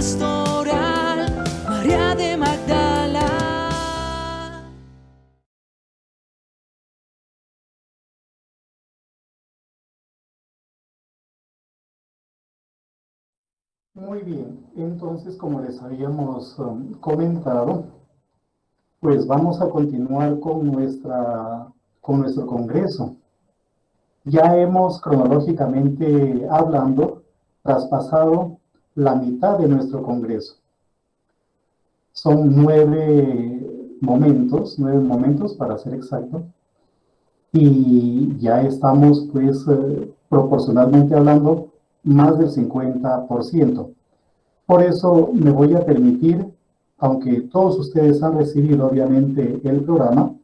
pastoral, María de Magdala. Muy bien, entonces como les habíamos comentado, pues vamos a continuar con nuestro congreso. Ya hemos cronológicamente hablando traspasado la mitad de nuestro congreso. Son 9 momentos para ser exacto, y ya estamos pues proporcionalmente hablando más del 50%. Por eso me voy a permitir, aunque todos ustedes han recibido obviamente el programa,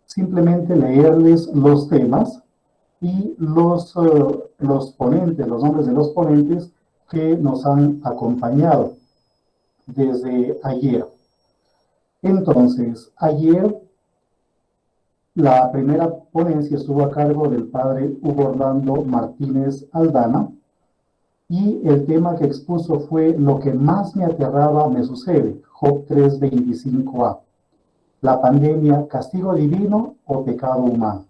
simplemente leerles los temas y los ponentes, los nombres de los ponentes que nos han acompañado desde ayer. Entonces, ayer la primera ponencia estuvo a cargo del padre Hugo Orlando Martínez Aldana, y el tema que expuso fue Lo que más me aterraba me sucede, Job 3:25a. La pandemia, castigo divino o pecado humano.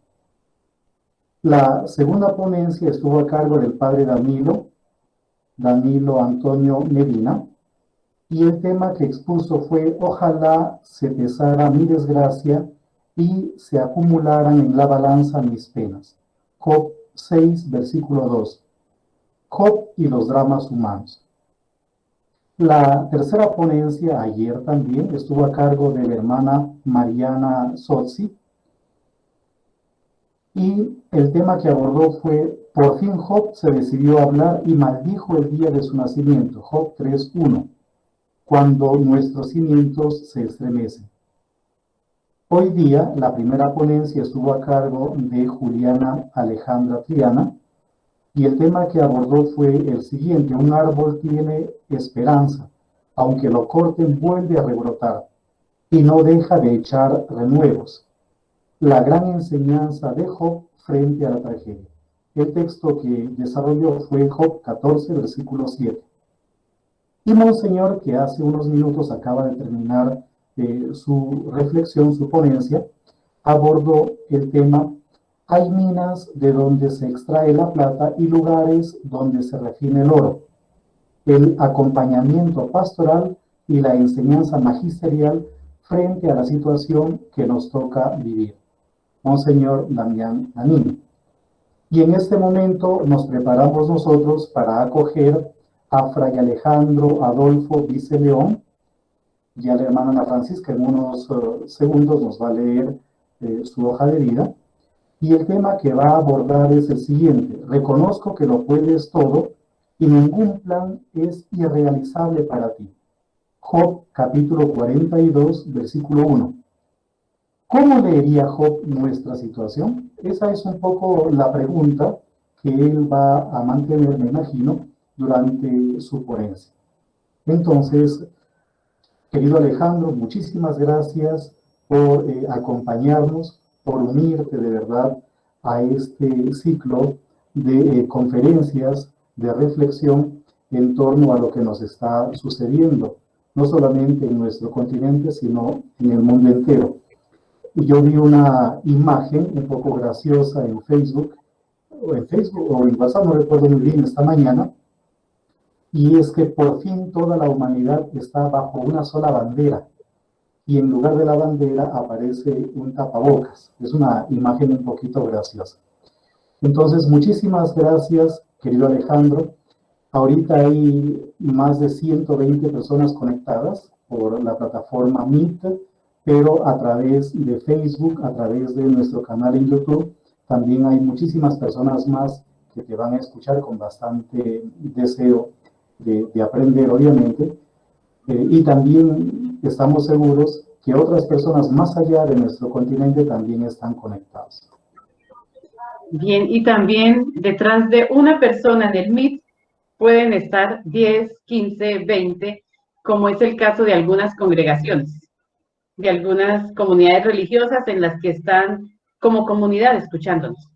La segunda ponencia estuvo a cargo del padre Danilo Antonio Medina, y el tema que expuso fue Ojalá se pesara mi desgracia y se acumularan en la balanza mis penas. Job 6, versículo 2. Job y los dramas humanos. La tercera ponencia ayer también estuvo a cargo de la hermana Mariana Sozzi, y el tema que abordó fue Por fin Job se decidió a hablar y maldijo el día de su nacimiento, Job 3:1, cuando nuestros cimientos se estremecen. Hoy día la primera ponencia estuvo a cargo de Juliana Alejandra Triana, y el tema que abordó fue el siguiente: un árbol tiene esperanza, aunque lo corten vuelve a rebrotar y no deja de echar renuevos. La gran enseñanza de Job frente a la tragedia. El texto que desarrolló fue Job 14, versículo 7. Y Monseñor, que hace unos minutos acaba de terminar su reflexión, su ponencia, abordó el tema Hay minas de donde se extrae la plata y lugares donde se refina el oro. El acompañamiento pastoral y la enseñanza magisterial frente a la situación que nos toca vivir. Monseñor Damián Lanín. Y en este momento nos preparamos nosotros para acoger a Fray Alejandro Adolfo Vice León. Ya la hermana Ana Francisca en unos segundos nos va a leer su hoja de vida. Y el tema que va a abordar es el siguiente: reconozco que lo puedes todo y ningún plan es irrealizable para ti. Job capítulo 42, versículo 1. ¿Cómo leería Job nuestra situación? Esa es un poco la pregunta que él va a mantener, me imagino, durante su ponencia. Entonces, querido Alejandro, muchísimas gracias por acompañarnos, por unirte de verdad a este ciclo de conferencias, de reflexión en torno a lo que nos está sucediendo, no solamente en nuestro continente, sino en el mundo entero. Y yo vi una imagen un poco graciosa en Facebook o en WhatsApp, no recuerdo muy bien, esta mañana, y es que por fin toda la humanidad está bajo una sola bandera, y en lugar de la bandera aparece un tapabocas. Es una imagen un poquito graciosa. Entonces, muchísimas gracias, querido Alejandro. Ahorita hay más de 120 personas conectadas por la plataforma Meet, pero a través de Facebook, a través de nuestro canal en YouTube, también hay muchísimas personas más que te van a escuchar con bastante deseo de aprender, obviamente, y también estamos seguros que otras personas más allá de nuestro continente también están conectados. Bien, y también detrás de una persona en el Meet pueden estar 10, 15, 20, como es el caso de algunas congregaciones, de algunas comunidades religiosas en las que están como comunidad escuchándonos.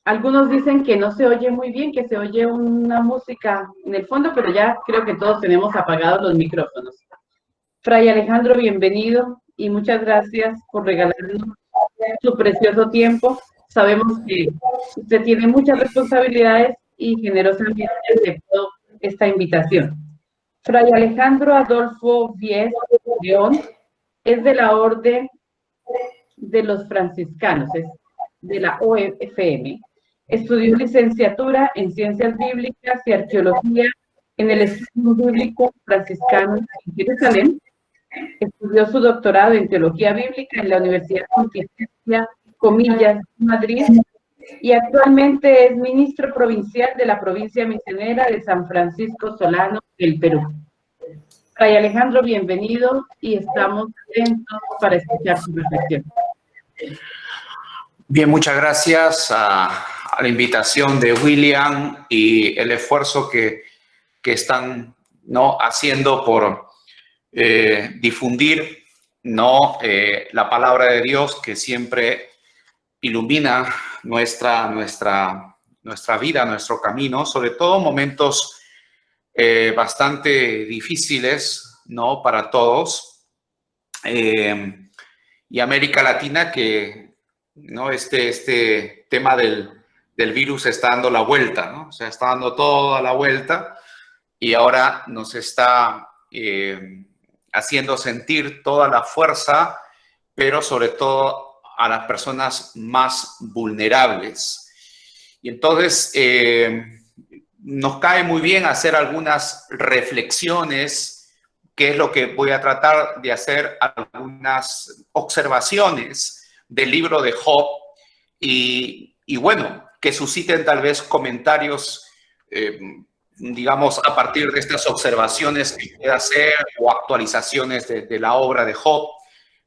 Algunos dicen que no se oye muy bien, que se oye una música en el fondo, pero ya creo que todos tenemos apagados los micrófonos. Fray Alejandro, bienvenido y muchas gracias por regalarnos su precioso tiempo. Sabemos que usted tiene muchas responsabilidades y generosamente aceptó esta invitación. Fray Alejandro Adolfo Vies León es de la Orden de los Franciscanos, es de la OFM. Estudió licenciatura en Ciencias Bíblicas y Arqueología en el Estudio Bíblico Franciscano en Jerusalén. Estudió su doctorado en Teología Bíblica en la Universidad Pontificia Comillas, Madrid, y actualmente es ministro provincial de la provincia misionera de San Francisco Solano, el Perú. Fray Alejandro, bienvenido y estamos atentos para escuchar su reflexión. Bien, muchas gracias a la invitación de William y el esfuerzo que están haciendo por difundir la palabra de Dios, que siempre ilumina nuestra vida, nuestro camino, sobre todo en momentos bastante difíciles, para todos. Y América Latina, que este tema del virus está dando la vuelta, ¿no? O sea, está dando toda la vuelta y ahora nos está haciendo sentir toda la fuerza, pero sobre todo a las personas más vulnerables. Y entonces nos cae muy bien hacer algunas reflexiones, que es lo que voy a tratar de hacer, algunas observaciones del libro de Job y bueno, que susciten tal vez comentarios, digamos, a partir de estas observaciones que pueda hacer o actualizaciones de la obra de Job.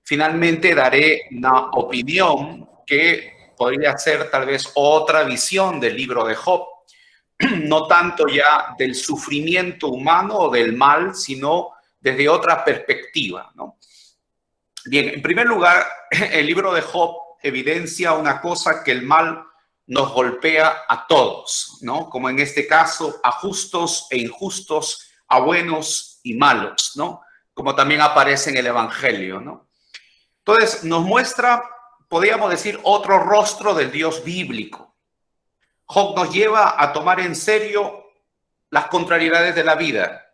Finalmente daré una opinión que podría ser tal vez otra visión del libro de Job, no tanto ya del sufrimiento humano o del mal, sino desde otra perspectiva, ¿no? Bien, en primer lugar, el libro de Job evidencia una cosa, que el mal nos golpea a todos, ¿no? Como en este caso, a justos e injustos, a buenos y malos, ¿no? Como también aparece en el Evangelio, ¿no? Entonces, nos muestra, podríamos decir, otro rostro del Dios bíblico. Job nos lleva a tomar en serio las contrariedades de la vida,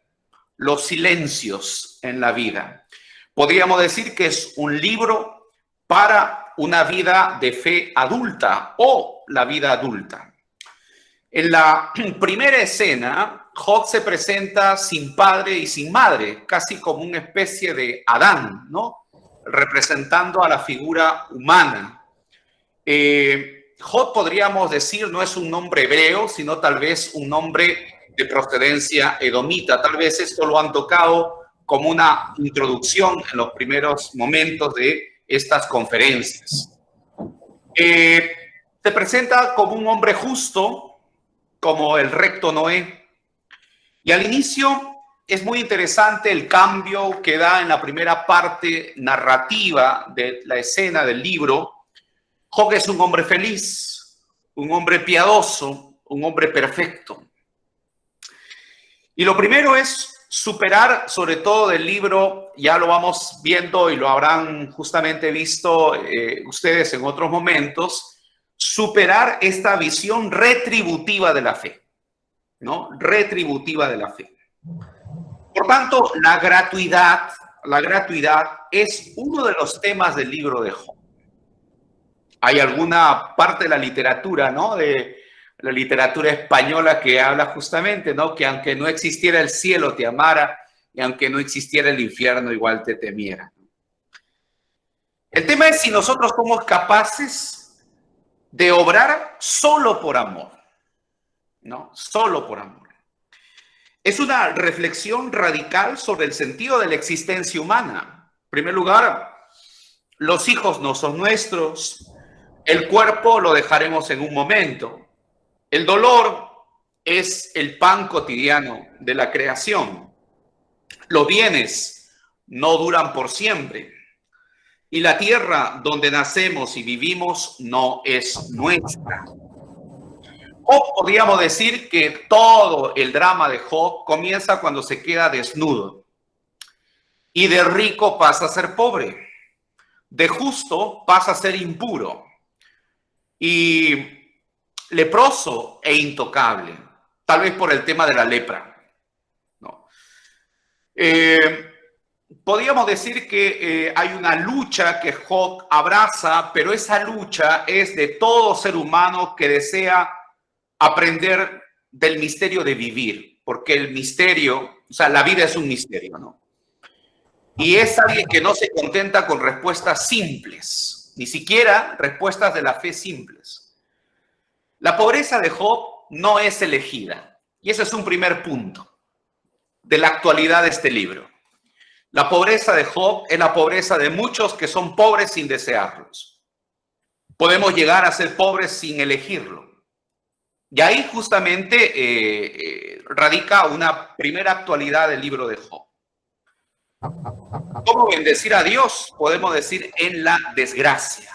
los silencios en la vida. Podríamos decir que es un libro para una vida de fe adulta o la vida adulta. En la primera escena, Job se presenta sin padre y sin madre, casi como una especie de Adán, ¿no? Representando a la figura humana. Job, podríamos decir, no es un nombre hebreo, sino tal vez un nombre de procedencia edomita. Tal vez esto lo han tocado como una introducción en los primeros momentos de estas conferencias. Se presenta como un hombre justo, como el recto Noé. Y al inicio es muy interesante el cambio que da en la primera parte narrativa de la escena del libro. Job es un hombre feliz, un hombre piadoso, un hombre perfecto. Y lo primero es superar, sobre todo del libro, ya lo vamos viendo y lo habrán justamente visto ustedes en otros momentos, superar esta visión retributiva de la fe, ¿no? Retributiva de la fe. Por tanto, la gratuidad es uno de los temas del libro de Job. Hay alguna parte de la literatura, ¿no? De la literatura española que habla justamente, ¿no? Que aunque no existiera el cielo te amara y aunque no existiera el infierno igual te temiera. El tema es si nosotros somos capaces de obrar solo por amor, ¿no? Solo por amor. Es una reflexión radical sobre el sentido de la existencia humana. En primer lugar, los hijos no son nuestros, el cuerpo lo dejaremos en un momento. El dolor es el pan cotidiano de la creación. Los bienes no duran por siempre. Y la tierra donde nacemos y vivimos no es nuestra. Job, podríamos decir que todo el drama de Job comienza cuando se queda desnudo. Y de rico pasa a ser pobre. De justo pasa a ser impuro. Y leproso e intocable. Tal vez por el tema de la lepra. ¿No? Podríamos decir que hay una lucha que Job abraza, pero esa lucha es de todo ser humano que desea aprender del misterio de vivir, porque el misterio, o sea, la vida es un misterio, ¿no? Y es alguien que no se contenta con respuestas simples, ni siquiera respuestas de la fe simples. La pobreza de Job no es elegida, y ese es un primer punto de la actualidad de este libro. La pobreza de Job es la pobreza de muchos que son pobres sin desearlos. Podemos llegar a ser pobres sin elegirlo. Y ahí justamente radica una primera actualidad del libro de Job. ¿Cómo bendecir a Dios? Podemos decir en la desgracia.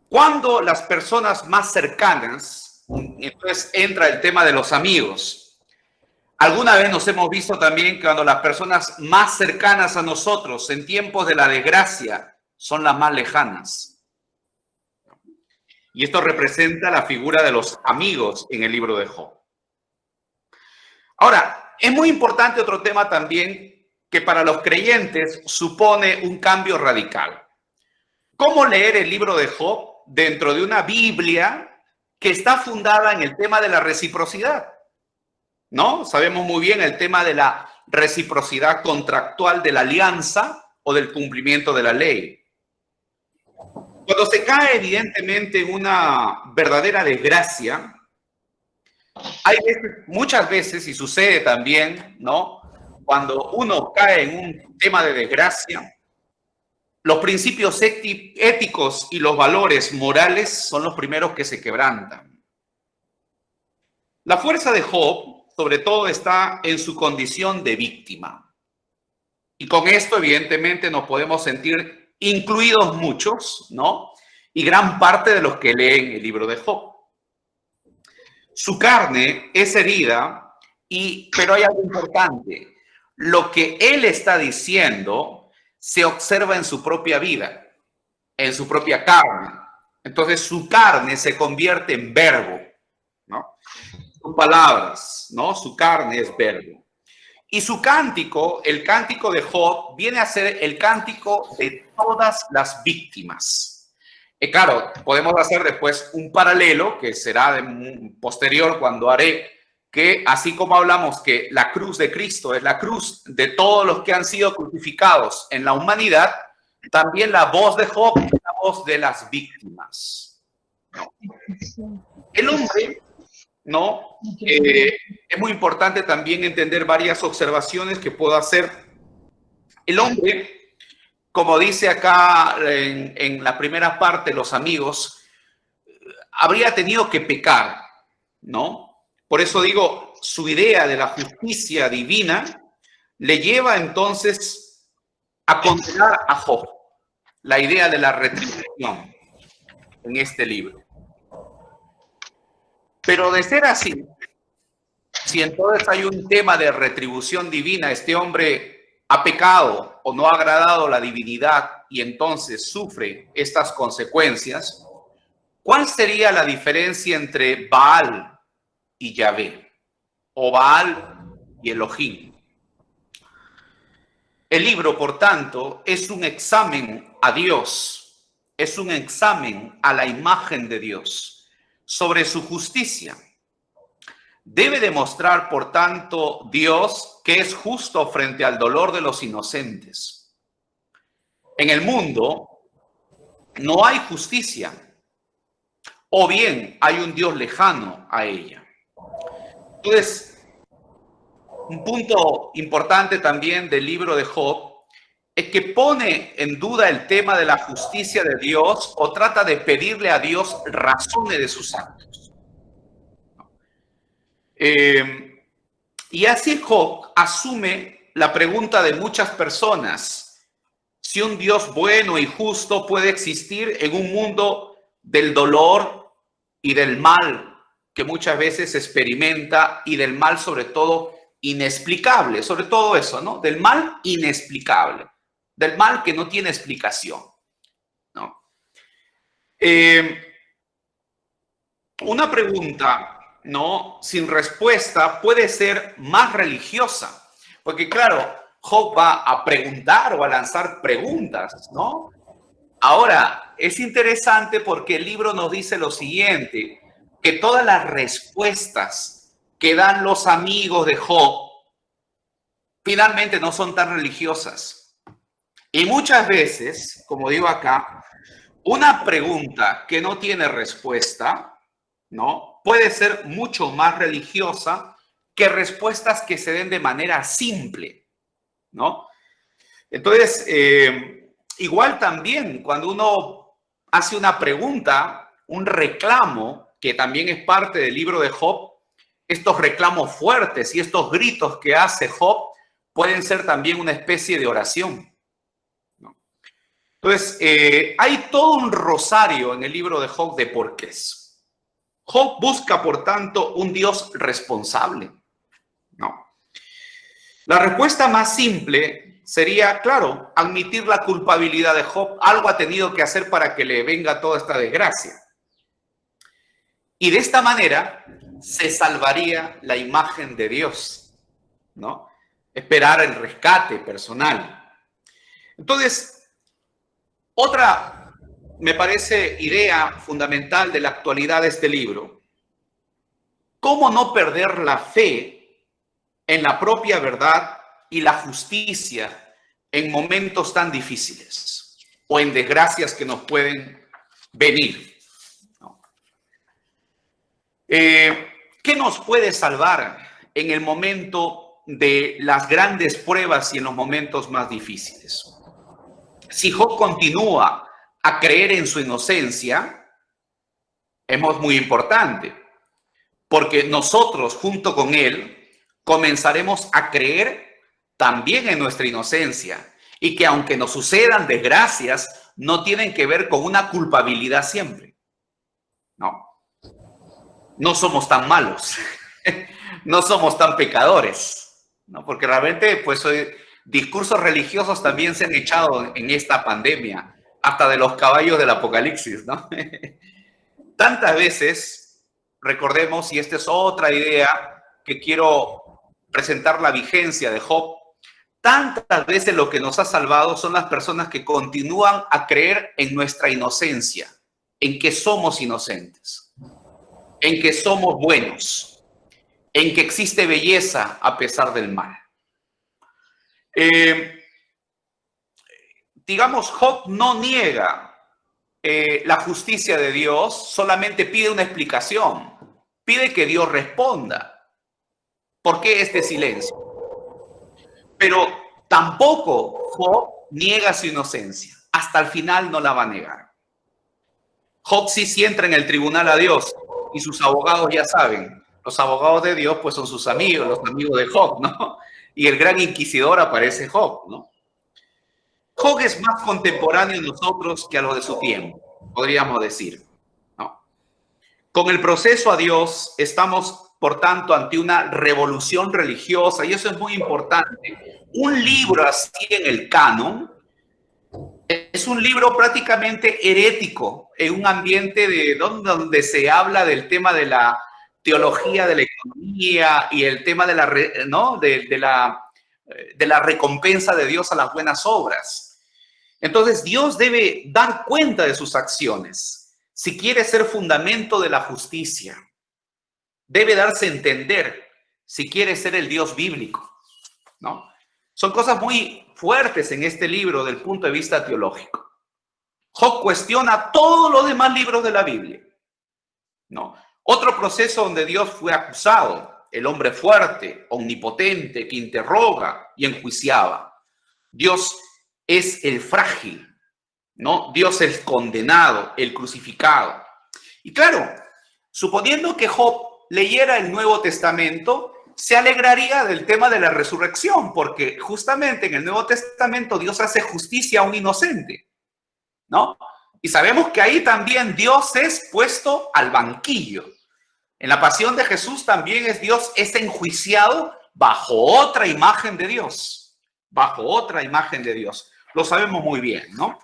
Cuando las personas más cercanas, entonces entra el tema de los amigos. Alguna vez nos hemos visto también que cuando las personas más cercanas a nosotros en tiempos de la desgracia son las más lejanas. Y esto representa la figura de los amigos en el libro de Job. Ahora, es muy importante otro tema también que para los creyentes supone un cambio radical. ¿Cómo leer el libro de Job dentro de una Biblia que está fundada en el tema de la reciprocidad? ¿No? Sabemos muy bien el tema de la reciprocidad contractual de la alianza o del cumplimiento de la ley. Cuando se cae evidentemente en una verdadera desgracia, hay muchas veces, y sucede también, ¿no? Cuando uno cae en un tema de desgracia, los principios éticos y los valores morales son los primeros que se quebrantan. La fuerza de Job, sobre todo, está en su condición de víctima. Y con esto, evidentemente, nos podemos sentir incluidos muchos, ¿no? Y gran parte de los que leen el libro de Job. Su carne es herida, pero hay algo importante. Lo que él está diciendo se observa en su propia vida, en su propia carne. Entonces su carne se convierte en verbo, ¿no? Sus palabras, ¿no? Su carne es verbo. Y su cántico, el cántico de Job, viene a ser el cántico de todas las víctimas. Claro, podemos hacer después un paralelo, que será posterior cuando haré, que así como hablamos que la cruz de Cristo es la cruz de todos los que han sido crucificados en la humanidad, también la voz de Job es la voz de las víctimas. ¿No? El hombre, ¿no? Es muy importante también entender varias observaciones que puedo hacer. El hombre, como dice acá en la primera parte, los amigos, habría tenido que pecar, ¿no? Por eso digo, su idea de la justicia divina le lleva entonces a condenar a Job, la idea de la retribución en este libro. Pero de ser así, si entonces hay un tema de retribución divina, este hombre ha pecado o no ha agradado la divinidad y entonces sufre estas consecuencias, ¿cuál sería la diferencia entre Baal y Yahvé, o Baal y Elohim? El libro, por tanto, es un examen a Dios, es un examen a la imagen de Dios sobre su justicia. Debe demostrar, por tanto, Dios que es justo frente al dolor de los inocentes. En el mundo no hay justicia, o bien hay un Dios lejano a ella. Entonces, un punto importante también del libro de Job es que pone en duda el tema de la justicia de Dios o trata de pedirle a Dios razones de sus actos. Y así Job asume la pregunta de muchas personas: si un Dios bueno y justo puede existir en un mundo del dolor y del mal que muchas veces experimenta y del mal sobre todo inexplicable, sobre todo eso, ¿no? Del mal inexplicable, del mal que no tiene explicación, ¿no? Una pregunta, ¿no?, sin respuesta puede ser más religiosa, porque claro, Job va a preguntar o a lanzar preguntas, ¿no? Ahora, es interesante porque el libro nos dice lo siguiente, que todas las respuestas que dan los amigos de Job finalmente no son tan religiosas. Y muchas veces, como digo acá, una pregunta que no tiene respuesta, ¿no?, puede ser mucho más religiosa que respuestas que se den de manera simple, ¿no? Entonces, igual también cuando uno hace una pregunta, un reclamo, que también es parte del libro de Job, estos reclamos fuertes y estos gritos que hace Job pueden ser también una especie de oración, ¿no? Entonces, hay todo un rosario en el libro de Job de porqués. Job busca, por tanto, un Dios responsable, ¿no? La respuesta más simple sería, claro, admitir la culpabilidad de Job. Algo ha tenido que hacer para que le venga toda esta desgracia. Y de esta manera se salvaría la imagen de Dios, ¿no? Esperar el rescate personal. Entonces, otra, me parece, idea fundamental de la actualidad de este libro: ¿cómo no perder la fe en la propia verdad y la justicia en momentos tan difíciles o en desgracias que nos pueden venir? ¿Qué nos puede salvar en el momento de las grandes pruebas y en los momentos más difíciles? Si Job continúa a creer en su inocencia, es muy importante, porque nosotros junto con él comenzaremos a creer también en nuestra inocencia, y que aunque nos sucedan desgracias, no tienen que ver con una culpabilidad siempre. No somos tan malos, no somos tan pecadores, ¿no? Porque realmente, pues, discursos religiosos también se han echado en esta pandemia, hasta de los caballos del Apocalipsis, ¿no? Tantas veces, recordemos, y esta es otra idea que quiero presentar, la vigencia de Job, tantas veces lo que nos ha salvado son las personas que continúan a creer en nuestra inocencia, en que somos inocentes, en que somos buenos, en que existe belleza a pesar del mal. Digamos, Job no niega la justicia de Dios, solamente pide una explicación, pide que Dios responda. ¿Por qué este silencio? Pero tampoco Job niega su inocencia, hasta el final no la va a negar. Job sí entra en el tribunal a Dios, y sus abogados ya saben, los abogados de Dios pues son sus amigos, los amigos de Job, ¿no? Y el gran inquisidor aparece Job, ¿no? Job es más contemporáneo de nosotros que a los de su tiempo, podríamos decir, ¿no? Con el proceso a Dios estamos, por tanto, ante una revolución religiosa, y eso es muy importante. Un libro así en el canon es un libro prácticamente herético, en un ambiente donde se habla del tema de la teología de la economía y el tema de la recompensa de Dios a las buenas obras. Entonces, Dios debe dar cuenta de sus acciones. Si quiere ser fundamento de la justicia, debe darse a entender si quiere ser el Dios bíblico, ¿no? Son cosas muy fuertes en este libro del punto de vista teológico. Job cuestiona todos los demás libros de la Biblia, ¿no? Otro proceso donde Dios fue acusado, el hombre fuerte, omnipotente, que interroga y enjuiciaba. Dios es el frágil, ¿no? Dios es el condenado, el crucificado. Y claro, suponiendo que Job leyera el Nuevo Testamento, se alegraría del tema de la resurrección, porque justamente en el Nuevo Testamento Dios hace justicia a un inocente, ¿no? Y sabemos que ahí también Dios es puesto al banquillo. En la pasión de Jesús también Dios es enjuiciado bajo otra imagen de Dios. Bajo otra imagen de Dios. Lo sabemos muy bien, ¿no?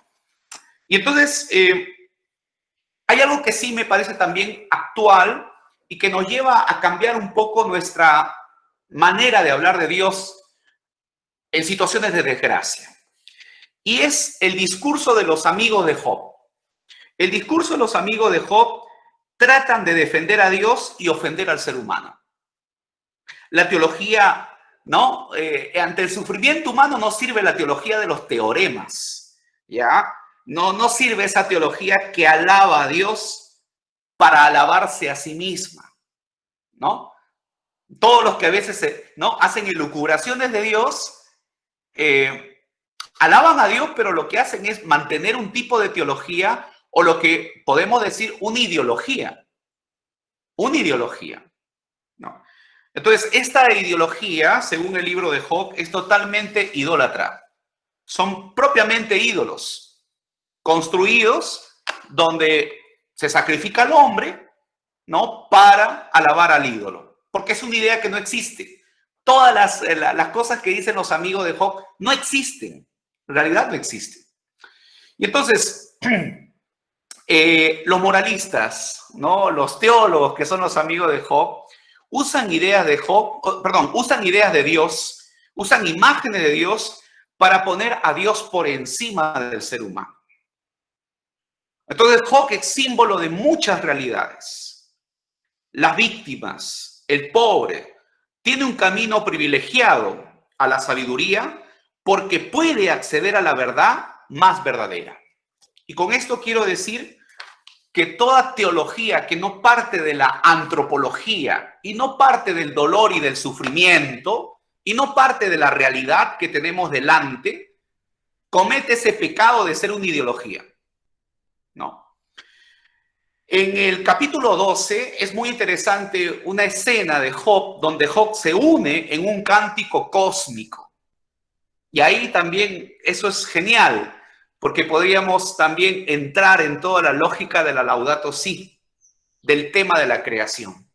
Y entonces, hay algo que sí me parece también actual y que nos lleva a cambiar un poco nuestra manera de hablar de Dios en situaciones de desgracia. Y es el discurso de los amigos de Job. El discurso de los amigos de Job tratan de defender a Dios y ofender al ser humano. La teología, ¿no? Ante el sufrimiento humano no sirve la teología de los teoremas, ¿ya? No sirve esa teología que alaba a Dios para alabarse a sí misma, ¿no? Todos los que a veces ¿no? hacen elucubraciones de Dios, alaban a Dios, pero lo que hacen es mantener un tipo de teología o lo que podemos decir una ideología. Una ideología, ¿no? Entonces, esta ideología, según el libro de Job, es totalmente idólatra. Son propiamente ídolos construidos donde se sacrifica al hombre, ¿no? Para alabar al ídolo. Porque es una idea que no existe. Todas las cosas que dicen los amigos de Job no existen. En realidad no existen. Y entonces, los moralistas, ¿no? Los teólogos que son los amigos de Job, usan ideas de Job, perdón, usan ideas de Dios, usan imágenes de Dios para poner a Dios por encima del ser humano. Entonces, Job es símbolo de muchas realidades. Las víctimas, el pobre, tiene un camino privilegiado a la sabiduría porque puede acceder a la verdad más verdadera. Y con esto quiero decir que toda teología que no parte de la antropología y no parte del dolor y del sufrimiento y no parte de la realidad que tenemos delante, comete ese pecado de ser una ideología. ¿No? En el capítulo 12 es muy interesante una escena de Job donde Job se une en un cántico cósmico. Y ahí también eso es genial, porque podríamos también entrar en toda la lógica de la Laudato Si, del tema de la creación.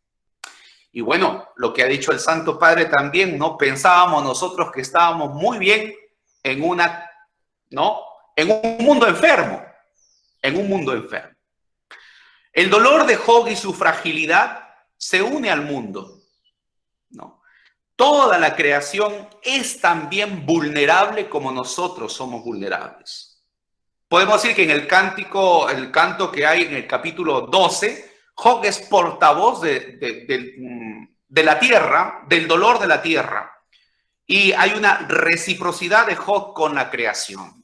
Y bueno, lo que ha dicho el Santo Padre también, ¿no? Pensábamos nosotros que estábamos muy bien en ¿no? En un mundo enfermo. En un mundo enfermo. El dolor de Job y su fragilidad se une al mundo, ¿no? Toda la creación es también vulnerable como nosotros somos vulnerables. Podemos decir que en el canto que hay en el capítulo 12, Job es portavoz de la tierra, del dolor de la tierra. Y hay una reciprocidad de Job con la creación,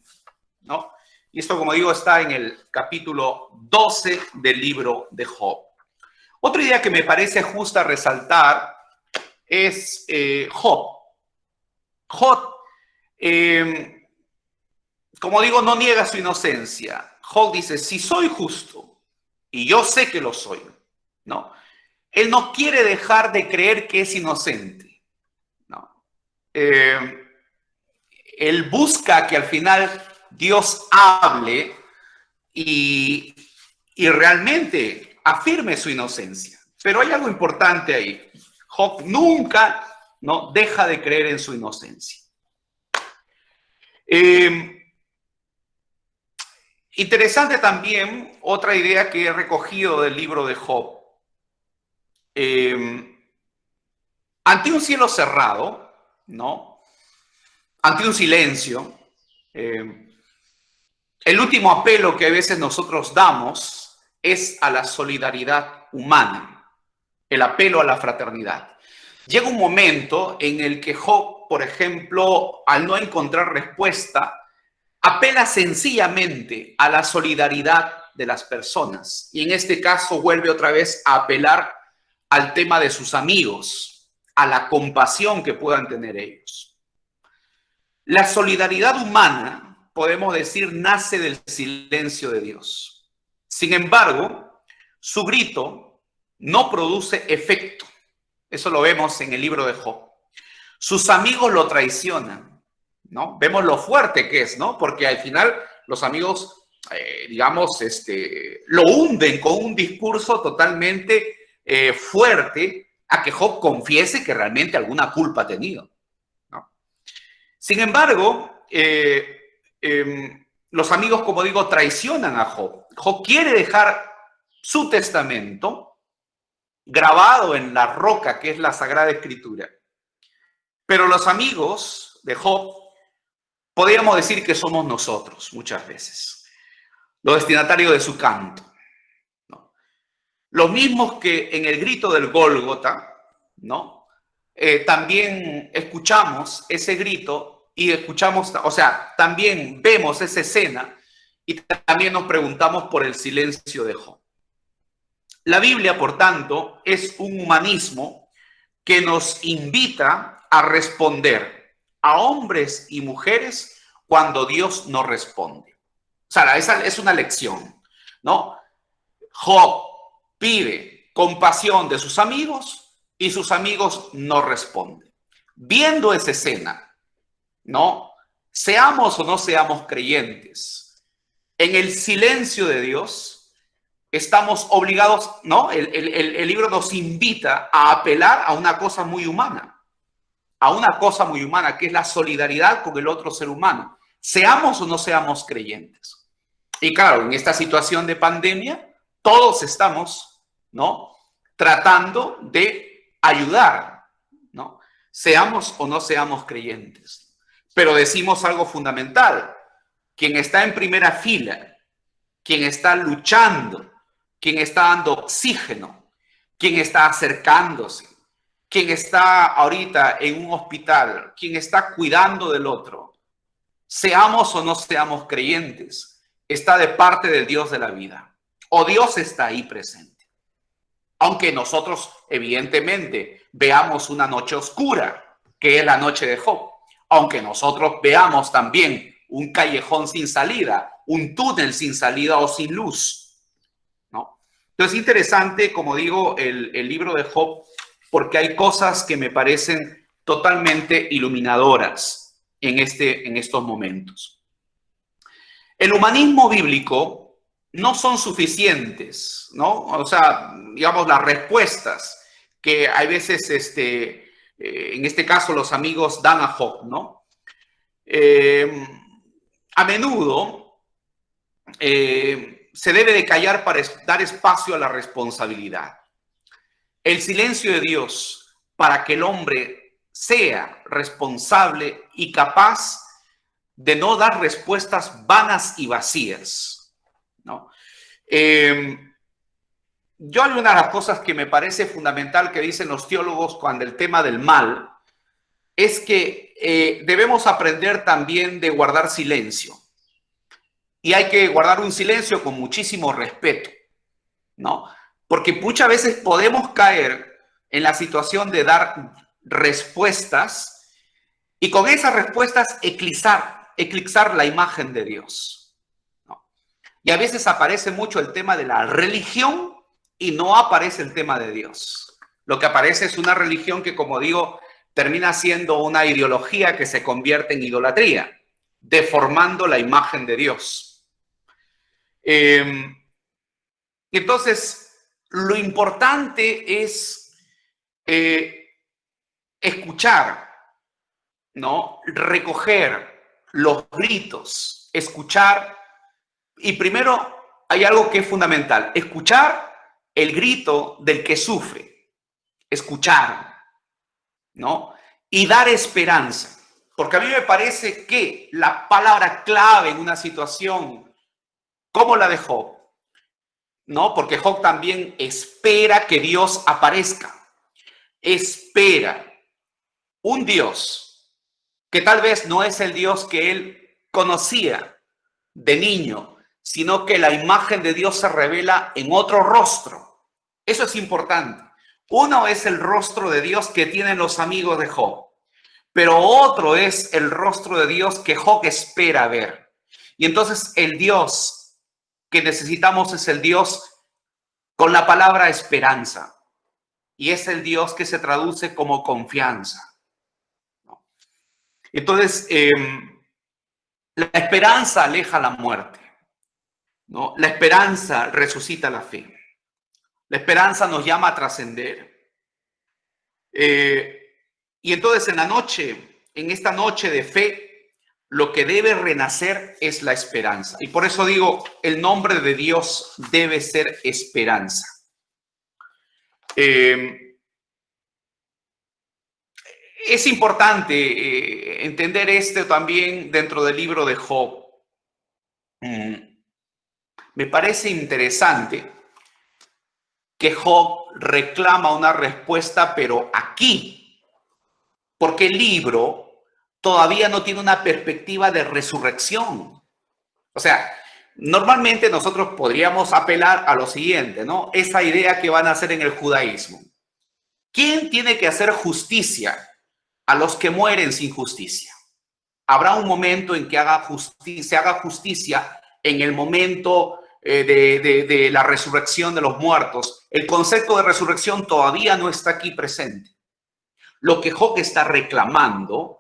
¿no? Y esto, como digo, está en el capítulo 12 del libro de Job. Otra idea que me parece justa resaltar es Job. Job, como digo, no niega su inocencia. Job dice, si soy justo, y yo sé que lo soy, ¿no? Él no quiere dejar de creer que es inocente, ¿no? Él busca que al final Dios hable y realmente afirme su inocencia. Pero hay algo importante ahí. Job nunca, ¿no? deja de creer en su inocencia. Interesante también otra idea que he recogido del libro de Job. Ante un cielo cerrado, ¿no? Ante un silencio, el último apelo que a veces nosotros damos es a la solidaridad humana, el apelo a la fraternidad. Llega un momento en el que Job, por ejemplo, al no encontrar respuesta, apela sencillamente a la solidaridad de las personas. Y en este caso vuelve otra vez a apelar al tema de sus amigos, a la compasión que puedan tener ellos. La solidaridad humana, podemos decir, nace del silencio de Dios. Sin embargo, su grito no produce efecto. Eso lo vemos en el libro de Job. Sus amigos lo traicionan, ¿no? Vemos lo fuerte que es, ¿no? Porque al final los amigos, digamos, lo hunden con un discurso totalmente fuerte a que Job confiese que realmente alguna culpa ha tenido, ¿no? Sin embargo, los amigos, como digo, traicionan a Job. Job quiere dejar su testamento grabado en la roca que es la Sagrada Escritura. Pero los amigos de Job, podríamos decir que somos nosotros muchas veces, los destinatarios de su canto, ¿no? Los mismos que en el grito del Gólgota, ¿no? También escuchamos ese grito y escuchamos, o sea, también vemos esa escena y también nos preguntamos por el silencio de Job. La Biblia, por tanto, es un humanismo que nos invita a responder a hombres y mujeres cuando Dios no responde. O sea, esa es una lección, ¿no? Job pide compasión de sus amigos y sus amigos no responden. Viendo esa escena, ¿no? Seamos o no seamos creyentes, en el silencio de Dios estamos obligados, ¿no? El libro nos invita a apelar a una cosa muy humana, que es la solidaridad con el otro ser humano, seamos o no seamos creyentes. Y claro, en esta situación de pandemia, todos estamos, ¿no?, tratando de ayudar, ¿no?, seamos o no seamos creyentes. Pero decimos algo fundamental: quien está en primera fila, quien está luchando, quien está dando oxígeno, quien está acercándose, quien está ahorita en un hospital, quien está cuidando del otro, seamos o no seamos creyentes, está de parte del Dios de la vida, o Dios está ahí presente. Aunque nosotros evidentemente veamos una noche oscura, que es la noche de Job, aunque nosotros veamos también un callejón sin salida, un túnel sin salida o sin luz, ¿no? Entonces es interesante, como digo, el libro de Job, porque hay cosas que me parecen totalmente iluminadoras en estos momentos. El humanismo bíblico no son suficientes, ¿no? O sea, digamos, las respuestas que hay veces, en este caso, los amigos dan a Job, ¿no? A menudo se debe de callar para dar espacio a la responsabilidad. El silencio de Dios para que el hombre sea responsable y capaz de no dar respuestas vanas y vacías, ¿no? Yo hay una de las cosas que me parece fundamental que dicen los teólogos cuando el tema del mal es que debemos aprender también de guardar silencio. Y hay que guardar un silencio con muchísimo respeto, ¿no? Porque muchas veces podemos caer en la situación de dar respuestas y con esas respuestas eclipsar la imagen de Dios, ¿no? Y a veces aparece mucho el tema de la religión y no aparece el tema de Dios. Lo que aparece es una religión que, como digo, termina siendo una ideología que se convierte en idolatría, deformando la imagen de Dios. Entonces, lo importante es escuchar, ¿no? Recoger los gritos, escuchar. Y primero hay algo que es fundamental: escuchar el grito del que sufre, escuchar, ¿no? Y dar esperanza. Porque a mí me parece que la palabra clave en una situación como la de Job, ¿no? Porque Job también espera que Dios aparezca. Espera un Dios que tal vez no es el Dios que él conocía de niño, sino que la imagen de Dios se revela en otro rostro. Eso es importante. Uno es el rostro de Dios que tienen los amigos de Job, pero otro es el rostro de Dios que Job espera ver. Y entonces el Dios que necesitamos es el Dios con la palabra esperanza. Y es el Dios que se traduce como confianza, ¿no? Entonces, la esperanza aleja la muerte, ¿no? La esperanza resucita la fe. La esperanza nos llama a trascender. Y entonces en la noche, en esta noche de fe, lo que debe renacer es la esperanza. Y por eso digo, el nombre de Dios debe ser esperanza. Es importante entender esto también dentro del libro de Job. Me parece interesante que Job reclama una respuesta, pero aquí, porque el libro todavía no tiene una perspectiva de resurrección. O sea, normalmente nosotros podríamos apelar a lo siguiente, ¿no? Esa idea que van a hacer en el judaísmo. ¿Quién tiene que hacer justicia a los que mueren sin justicia? Habrá un momento en que se haga justicia en el momento de la resurrección de los muertos. El concepto de resurrección todavía no está aquí presente. Lo que Job está reclamando,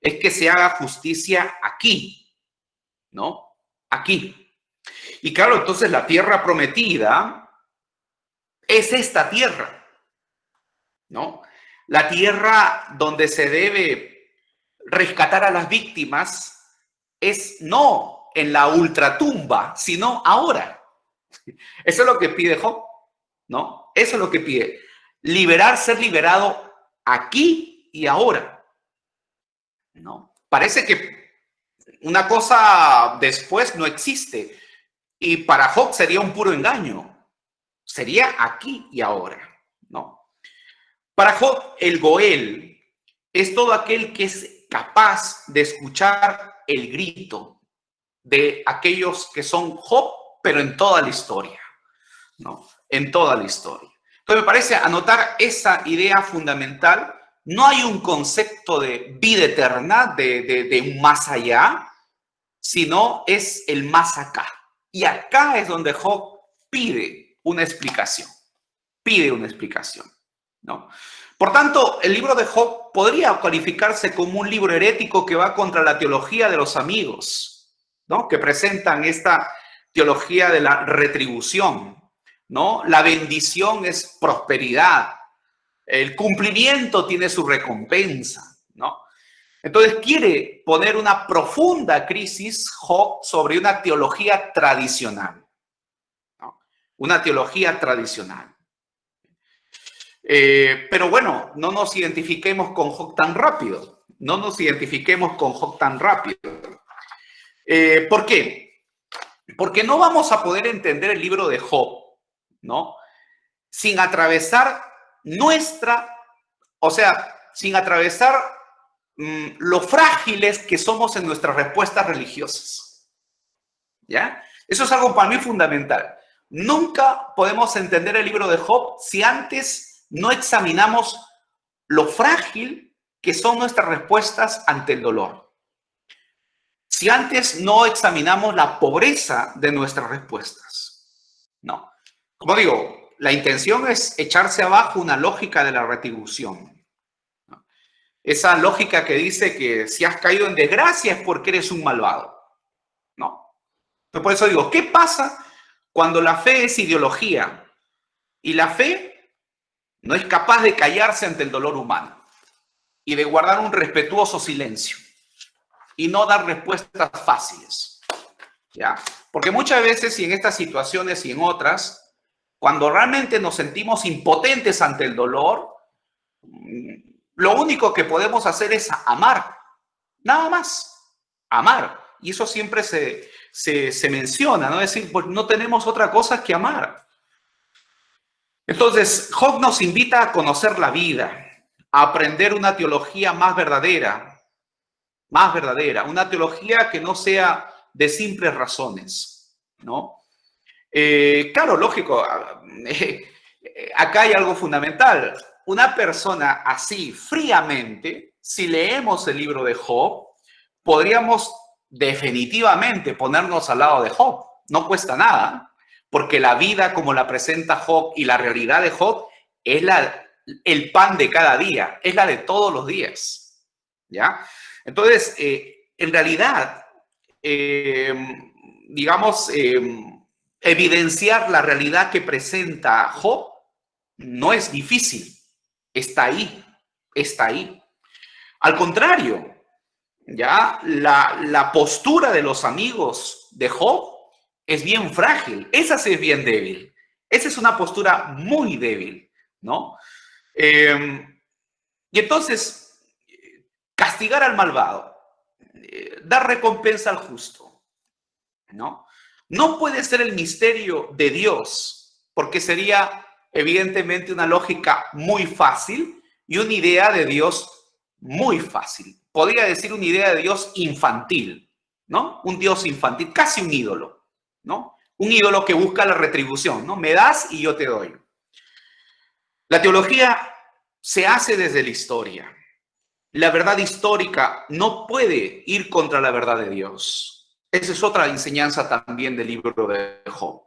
es que se haga justicia aquí, ¿no? Aquí. Y claro, entonces la tierra prometida es esta tierra, ¿no? La tierra donde se debe rescatar a las víctimas es no en la ultratumba, sino ahora. Eso es lo que pide Job, ¿no? Eso es lo que pide. Ser liberado aquí y ahora, ¿no? Parece que una cosa después no existe. Y para Job sería un puro engaño. Sería aquí y ahora, ¿no? Para Job, el Goel es todo aquel que es capaz de escuchar el grito de aquellos que son Job, pero en toda la historia, ¿no? En toda la historia. Entonces me parece anotar esa idea fundamental. No hay un concepto de vida eterna, de un más allá, sino es el más acá. Y acá es donde Job pide una explicación. ¿No? Por tanto, el libro de Job podría calificarse como un libro herético que va contra la teología de los amigos, ¿no? Que presentan esta teología de la retribución, ¿no? La bendición es prosperidad, el cumplimiento tiene su recompensa, ¿no? Entonces quiere poner una profunda crisis Job sobre una teología tradicional, ¿no? Una teología tradicional. Pero bueno, no nos identifiquemos con Job tan rápido. ¿Por qué? Porque no vamos a poder entender el libro de Job, ¿no? Sin atravesar lo frágiles que somos en nuestras respuestas religiosas. ¿Ya? Eso es algo para mí fundamental. Nunca podemos entender el libro de Job si antes no examinamos lo frágil que son nuestras respuestas ante el dolor. Si antes no examinamos la pobreza de nuestras respuestas. No. Como digo, la intención es echarse abajo una lógica de la retribución. ¿No? Esa lógica que dice que si has caído en desgracia es porque eres un malvado. No. Entonces, por eso digo, ¿qué pasa cuando la fe es ideología y la fe no es capaz de callarse ante el dolor humano y de guardar un respetuoso silencio y no dar respuestas fáciles? ¿Ya? Porque muchas veces, y en estas situaciones y en otras, cuando realmente nos sentimos impotentes ante el dolor, lo único que podemos hacer es amar, nada más, amar. Y eso siempre se menciona, ¿no? Es decir, pues no tenemos otra cosa que amar. Entonces, Job nos invita a conocer la vida, a aprender una teología más verdadera, una teología que no sea de simples razones, ¿no? Claro, lógico, acá hay algo fundamental. Una persona así, fríamente, si leemos el libro de Job, podríamos definitivamente ponernos al lado de Job. No cuesta nada. Porque la vida como la presenta Job y la realidad de Job es el pan de cada día, es la de todos los días, ¿ya? Entonces, en realidad, evidenciar la realidad que presenta Job no es difícil. Está ahí, está ahí. Al contrario, ya la postura de los amigos de Job es bien frágil. Esa sí es bien débil. Esa es una postura muy débil, ¿no? Y entonces, castigar al malvado, dar recompensa al justo, ¿no? No puede ser el misterio de Dios, porque sería evidentemente una lógica muy fácil y una idea de Dios muy fácil. Podría decir una idea de Dios infantil, ¿no? Un Dios infantil, casi un ídolo, ¿no? Un ídolo que busca la retribución, ¿no? Me das y yo te doy. La teología se hace desde la historia. La verdad histórica no puede ir contra la verdad de Dios. Esa es otra enseñanza también del libro de Job.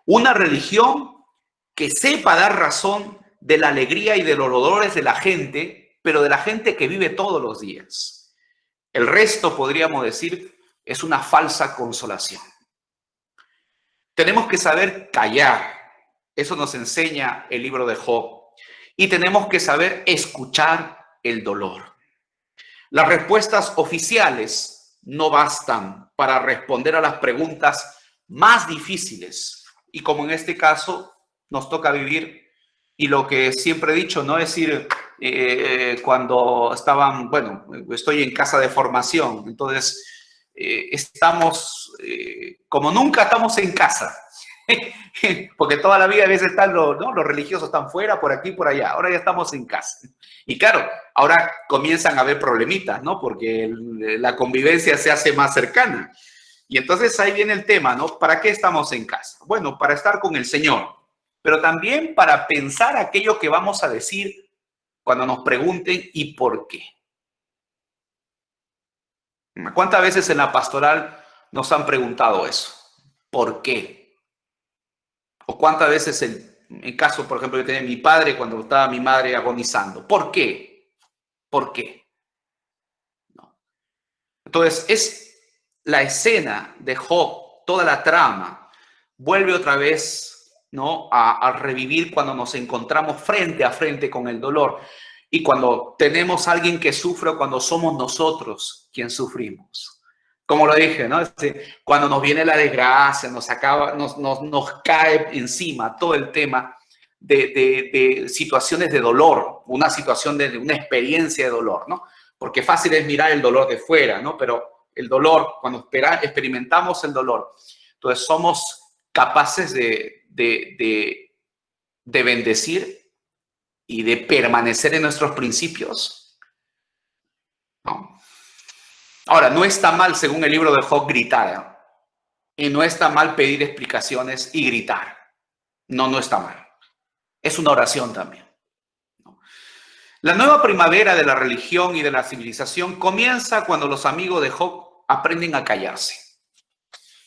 Una religión que sepa dar razón de la alegría y de los dolores de la gente, pero de la gente que vive todos los días. El resto, podríamos decir, es una falsa consolación. Tenemos que saber callar. Eso nos enseña el libro de Job. Y tenemos que saber escuchar el dolor. Las respuestas oficiales no bastan para responder a las preguntas más difíciles. Y como en este caso nos toca vivir, y lo que siempre he dicho, no es decir, cuando estaban, bueno, estoy en casa de formación, entonces estamos, como nunca estamos en casa. Porque toda la vida a veces están los religiosos están fuera, por aquí, por allá. Ahora ya estamos en casa. Y claro, ahora comienzan a haber problemitas, ¿no? Porque la convivencia se hace más cercana. Y entonces ahí viene el tema, ¿no? ¿Para qué estamos en casa? Bueno, para estar con el Señor, pero también para pensar aquello que vamos a decir cuando nos pregunten ¿y por qué? ¿Cuántas veces en la pastoral nos han preguntado eso? ¿Por qué? O cuántas veces en caso, por ejemplo, yo tenía mi padre cuando estaba mi madre agonizando. ¿Por qué? ¿Por qué? No. Entonces, es la escena de Job, toda la trama, vuelve otra vez, ¿no? a revivir cuando nos encontramos frente a frente con el dolor y cuando tenemos a alguien que sufre o cuando somos nosotros quien sufrimos. Como lo dije, ¿no? Cuando nos viene la desgracia, nos cae encima todo el tema de situaciones de dolor, una situación de una experiencia de dolor, ¿no? Porque fácil es mirar el dolor de fuera, ¿no? Pero el dolor, cuando experimentamos el dolor, entonces somos capaces de bendecir y de permanecer en nuestros principios, ¿no? Ahora, no está mal, según el libro de Job, gritar, y no está mal pedir explicaciones y gritar. No está mal. Es una oración también. La nueva primavera de la religión y de la civilización comienza cuando los amigos de Job aprenden a callarse.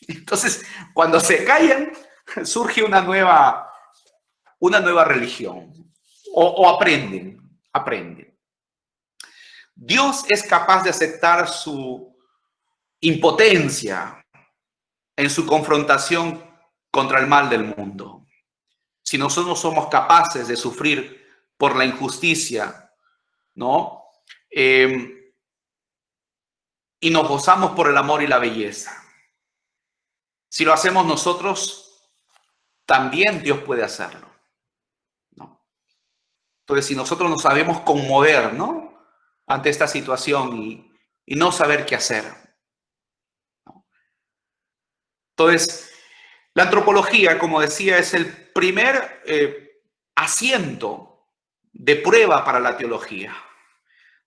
Entonces, cuando se callan, surge una nueva religión. O aprenden. Dios es capaz de aceptar su impotencia en su confrontación contra el mal del mundo. Si nosotros somos capaces de sufrir por la injusticia, ¿no? Y nos gozamos por el amor y la belleza. Si lo hacemos nosotros, también Dios puede hacerlo, ¿no? Entonces, si nosotros nos sabemos conmover, ¿no? Ante esta situación y no saber qué hacer. Entonces, la antropología, como decía, es el primer asiento de prueba para la teología.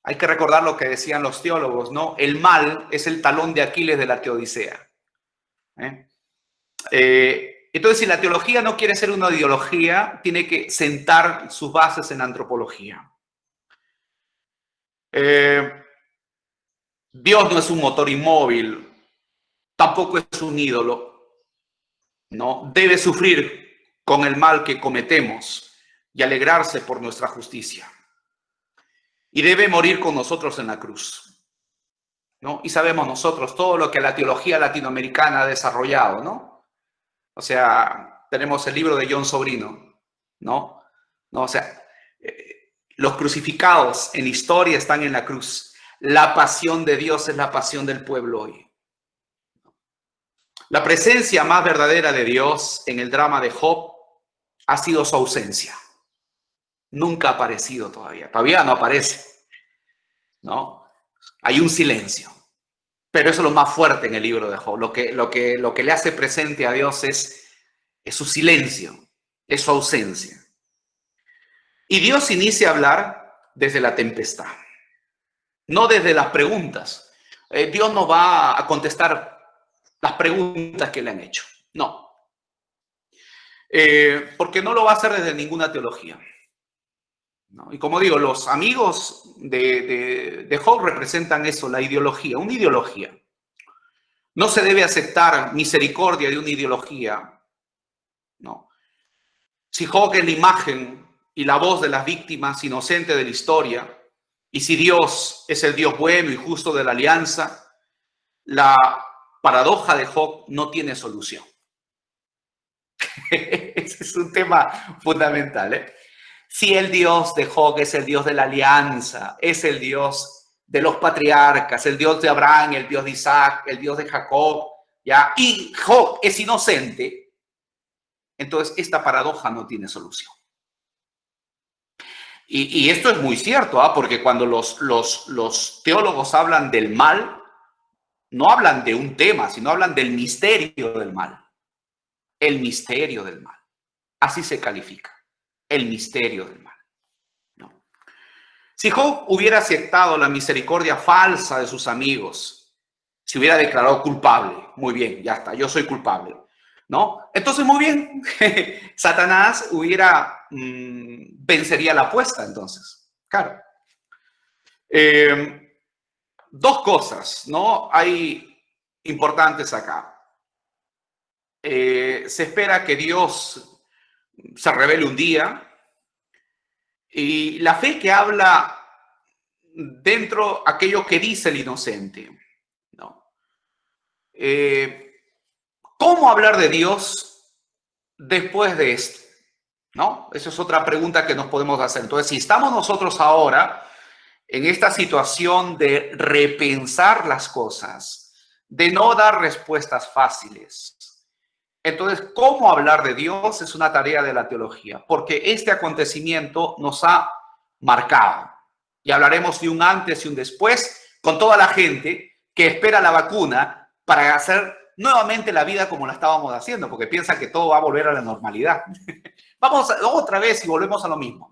Hay que recordar lo que decían los teólogos, ¿no? El mal es el talón de Aquiles de la teodicea. Entonces, si la teología no quiere ser una ideología, tiene que sentar sus bases en la antropología. Dios no es un motor inmóvil, tampoco es un ídolo, ¿no? Debe sufrir con el mal que cometemos y alegrarse por nuestra justicia. Y debe morir con nosotros en la cruz, ¿no? Y sabemos nosotros todo lo que la teología latinoamericana ha desarrollado, ¿no? O sea, tenemos el libro de John Sobrino, ¿no? O sea, los crucificados en historia están en la cruz. La pasión de Dios es la pasión del pueblo hoy. La presencia más verdadera de Dios en el drama de Job ha sido su ausencia. Nunca ha aparecido todavía. Todavía no aparece, ¿no? Hay un silencio. Pero eso es lo más fuerte en el libro de Job. Lo que le hace presente a Dios es su silencio, es su ausencia. Y Dios inicia a hablar desde la tempestad, no desde las preguntas. Dios no va a contestar las preguntas que le han hecho. No. Porque no lo va a hacer desde ninguna teología. ¿No? Y como digo, los amigos de Job representan eso, la ideología, una ideología. No se debe aceptar misericordia de una ideología. No. Si Job es la imagen y la voz de las víctimas inocentes de la historia, y si Dios es el Dios bueno y justo de la alianza, la paradoja de Job no tiene solución. Ese es un tema fundamental, ¿eh? Si el Dios de Job es el Dios de la alianza, es el Dios de los patriarcas, el Dios de Abraham, el Dios de Isaac, el Dios de Jacob, ¿ya? Y Job es inocente, entonces esta paradoja no tiene solución. Y esto es muy cierto, porque cuando los teólogos hablan del mal, no hablan de un tema, sino hablan del misterio del mal. El misterio del mal. Así se califica. El misterio del mal. ¿No? Si Job hubiera aceptado la misericordia falsa de sus amigos, se hubiera declarado culpable. Muy bien, ya está, yo soy culpable. ¿No? Entonces, muy bien, Satanás vencería la apuesta, entonces. Claro. Dos cosas, ¿no? Hay importantes acá. Se espera que Dios se revele un día, y la fe que habla dentro aquello que dice el inocente, ¿no? ¿Cómo hablar de Dios después de esto? ¿No? Esa es otra pregunta que nos podemos hacer. Entonces, si estamos nosotros ahora en esta situación de repensar las cosas, de no dar respuestas fáciles, entonces, ¿cómo hablar de Dios? Es una tarea de la teología, porque este acontecimiento nos ha marcado. Y hablaremos de un antes y un después con toda la gente que espera la vacuna para hacer nuevamente la vida como la estábamos haciendo, porque piensan que todo va a volver a la normalidad. Vamos otra vez y volvemos a lo mismo.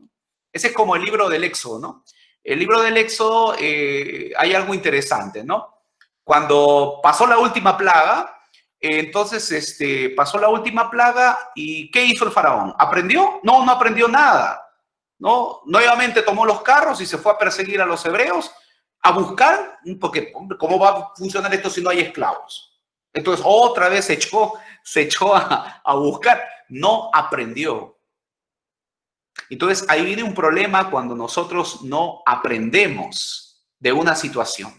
Ese es como el libro del Éxodo, ¿no? El libro del Éxodo, hay algo interesante, ¿no? Cuando pasó la última plaga, entonces pasó la última plaga, y ¿qué hizo el faraón? ¿Aprendió? No, no aprendió nada. ¿No? Nuevamente tomó los carros y se fue a perseguir a los hebreos, a buscar, porque ¿cómo va a funcionar esto si no hay esclavos? Entonces otra vez se echó a buscar, no aprendió. Entonces ahí viene un problema cuando nosotros no aprendemos de una situación.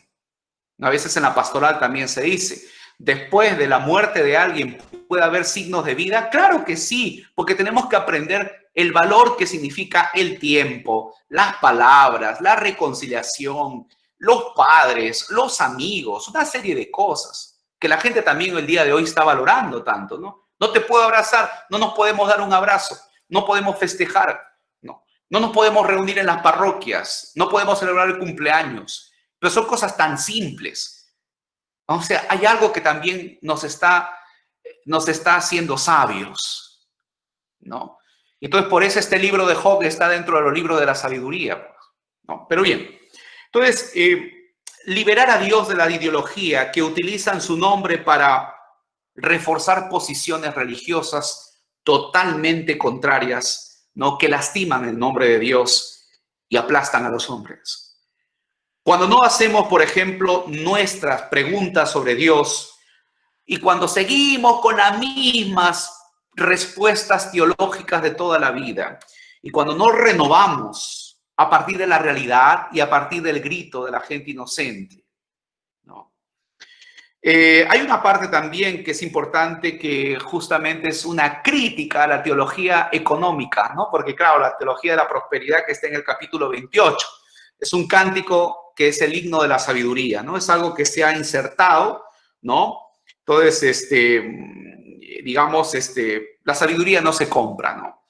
A veces en la pastoral también se dice, después de la muerte de alguien, ¿puede haber signos de vida? Claro que sí, porque tenemos que aprender el valor que significa el tiempo, las palabras, la reconciliación, los padres, los amigos, una serie de cosas que la gente también el día de hoy está valorando tanto, ¿no? No te puedo abrazar, no nos podemos dar un abrazo, no podemos festejar, no nos podemos reunir en las parroquias, no podemos celebrar el cumpleaños, pero son cosas tan simples. O sea, hay algo que también nos está haciendo sabios, ¿no? Entonces, por eso este libro de Job está dentro de los libros de la sabiduría, ¿no? Pero bien, entonces, liberar a Dios de la ideología que utilizan su nombre para reforzar posiciones religiosas totalmente contrarias, ¿no? Que lastiman el nombre de Dios y aplastan a los hombres. Cuando no hacemos, por ejemplo, nuestras preguntas sobre Dios, y cuando seguimos con las mismas respuestas teológicas de toda la vida, y cuando no renovamos a partir de la realidad y a partir del grito de la gente inocente, ¿no? Hay una parte también que es importante, que justamente es una crítica a la teología económica, ¿no? Porque claro, la teología de la prosperidad que está en el capítulo 28 es un cántico que es el himno de la sabiduría, ¿no? Es algo que se ha insertado, ¿no? Entonces, digamos, la sabiduría no se compra, ¿no?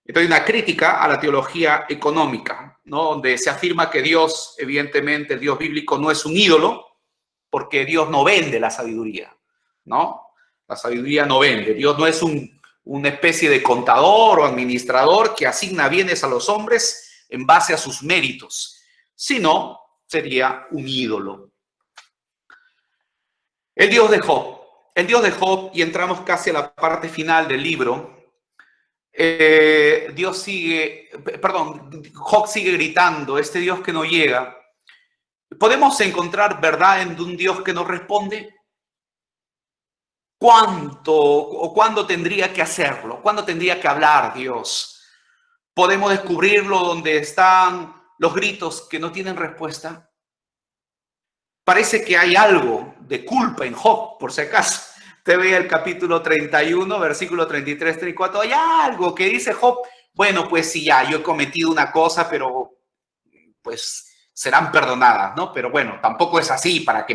Entonces, hay una crítica a la teología económica, ¿no? Donde se afirma que Dios, evidentemente, el Dios bíblico no es un ídolo, porque Dios no vende la sabiduría, ¿no? La sabiduría no vende. Dios no es una especie de contador o administrador que asigna bienes a los hombres en base a sus méritos, sino sería un ídolo. El Dios de Job. El Dios de Job, y entramos casi a la parte final del libro, Job sigue gritando, este Dios que no llega. ¿Podemos encontrar verdad en un Dios que no responde? ¿Cuánto o cuándo tendría que hacerlo? ¿Cuándo tendría que hablar Dios? ¿Podemos descubrirlo donde están los gritos que no tienen respuesta? Parece que hay algo de culpa en Job, por si acaso. Usted ve el capítulo 31, versículo 33, 34. Hay algo que dice Job. Bueno, pues sí, ya, yo he cometido una cosa, pero pues serán perdonadas, ¿no? Pero bueno, tampoco es así para que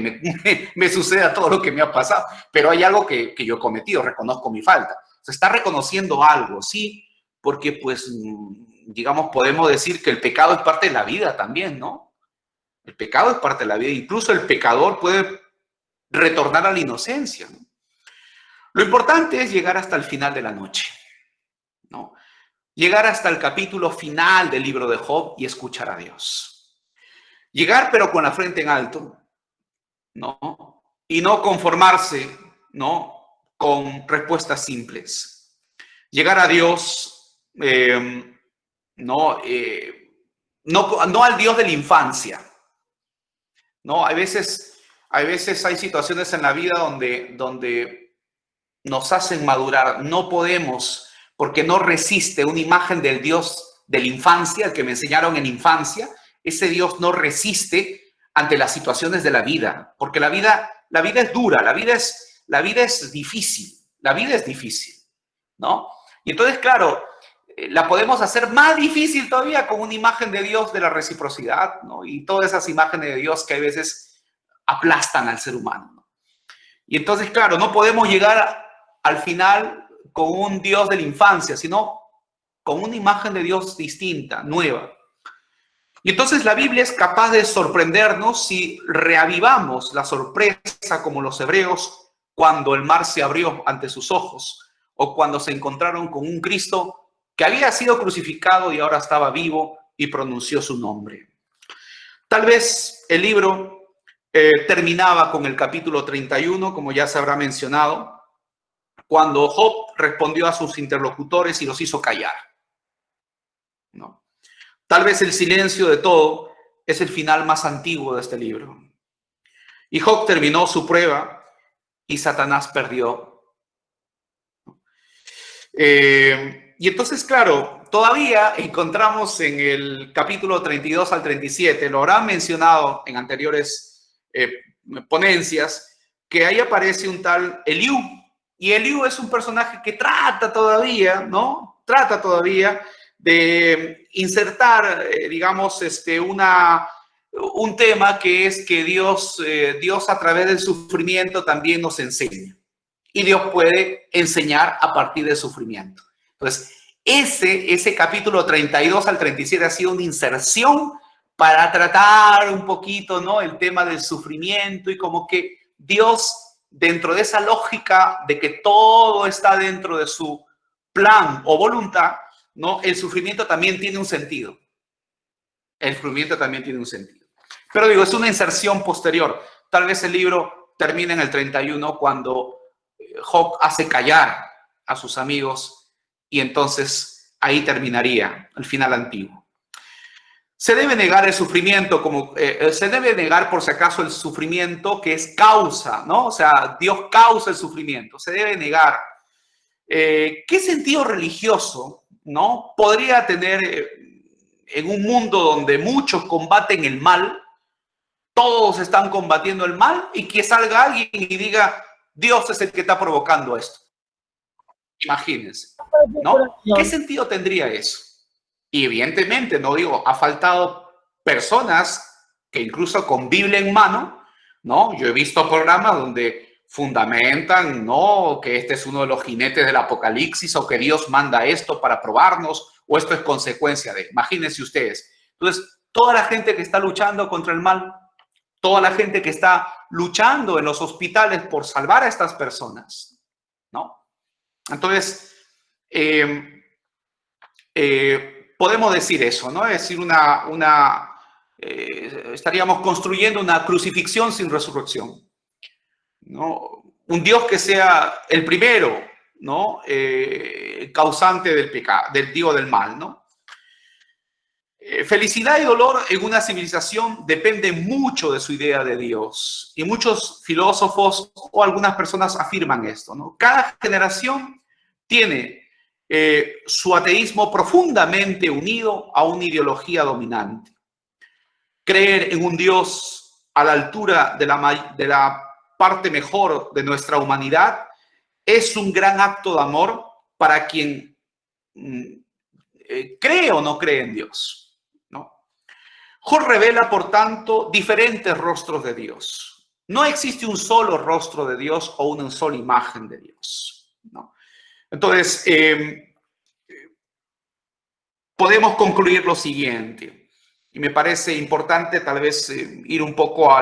me suceda todo lo que me ha pasado. Pero hay algo que yo he cometido, reconozco mi falta. Se está reconociendo algo, sí, porque pues, digamos, podemos decir que el pecado es parte de la vida también, ¿no? El pecado es parte de la vida. Incluso el pecador puede retornar a la inocencia, ¿no? Lo importante es llegar hasta el final de la noche, ¿no? Llegar hasta el capítulo final del libro de Job y escuchar a Dios. Llegar pero con la frente en alto, ¿no? Y no conformarse, ¿no? Con respuestas simples. Llegar a Dios, no al Dios de la infancia, ¿no? Hay veces hay situaciones en la vida donde nos hacen madurar. No podemos, porque no resiste una imagen del Dios de la infancia, el que me enseñaron en infancia. Ese Dios no resiste ante las situaciones de la vida, porque la vida es dura, la vida es difícil, ¿no? Y entonces, claro, la podemos hacer más difícil todavía con una imagen de Dios de la reciprocidad, ¿no? Y todas esas imágenes de Dios que a veces aplastan al ser humano, ¿no? Y entonces, claro, no podemos llegar al final con un Dios de la infancia, sino con una imagen de Dios distinta, nueva. Y entonces la Biblia es capaz de sorprendernos si reavivamos la sorpresa como los hebreos cuando el mar se abrió ante sus ojos, o cuando se encontraron con un Cristo que había sido crucificado y ahora estaba vivo y pronunció su nombre. Tal vez el libro terminaba con el capítulo 31, como ya se habrá mencionado, cuando Job respondió a sus interlocutores y los hizo callar, ¿no? Tal vez el silencio de todo es el final más antiguo de este libro. Y Job terminó su prueba y Satanás perdió. Y entonces, claro, todavía encontramos en el capítulo 32 al 37, lo habrán mencionado en anteriores ponencias, que ahí aparece un tal Eliú. Y Eliú es un personaje que trata todavía, ¿no? Trata todavía de insertar, digamos, un tema que es que Dios a través del sufrimiento también nos enseña. Y Dios puede enseñar a partir del sufrimiento. Entonces, ese capítulo 32 al 37 ha sido una inserción para tratar un poquito, ¿no? El tema del sufrimiento y como que Dios, dentro de esa lógica de que todo está dentro de su plan o voluntad, ¿no? El sufrimiento también tiene un sentido. El sufrimiento también tiene un sentido. Pero digo, es una inserción posterior. Tal vez el libro termine en el 31 cuando Job hace callar a sus amigos y entonces ahí terminaría el final antiguo. Se debe negar el sufrimiento, se debe negar por si acaso el sufrimiento que es causa, ¿no? O sea, Dios causa el sufrimiento, se debe negar. ¿Qué sentido religioso, ¿no? Podría tener en un mundo donde muchos combaten el mal, todos están combatiendo el mal y que salga alguien y diga, Dios es el que está provocando esto. Imagínense, ¿no? ¿Qué sentido tendría eso? Y evidentemente, no digo, ha faltado personas que incluso con Biblia en mano, ¿no? Yo he visto programas donde fundamentan, ¿no?, que este es uno de los jinetes del apocalipsis o que Dios manda esto para probarnos o esto es consecuencia de. Imagínense ustedes. Entonces, toda la gente que está luchando contra el mal, toda la gente que está luchando en los hospitales por salvar a estas personas, ¿no? Entonces, podemos decir eso, ¿no? Es decir, estaríamos construyendo una crucifixión sin resurrección, ¿no? Un Dios que sea el primero, ¿no? Causante del pecado, del mal, ¿no? Felicidad y dolor en una civilización depende mucho de su idea de Dios. Y muchos filósofos o algunas personas afirman esto, ¿no? Cada generación tiene su ateísmo profundamente unido a una ideología dominante. Creer en un Dios a la altura de la parte mejor de nuestra humanidad es un gran acto de amor para quien cree o no cree en Dios. Job revela, por tanto, diferentes rostros de Dios. No existe un solo rostro de Dios o una sola imagen de Dios, ¿no? Entonces, podemos concluir lo siguiente, y me parece importante tal vez ir un poco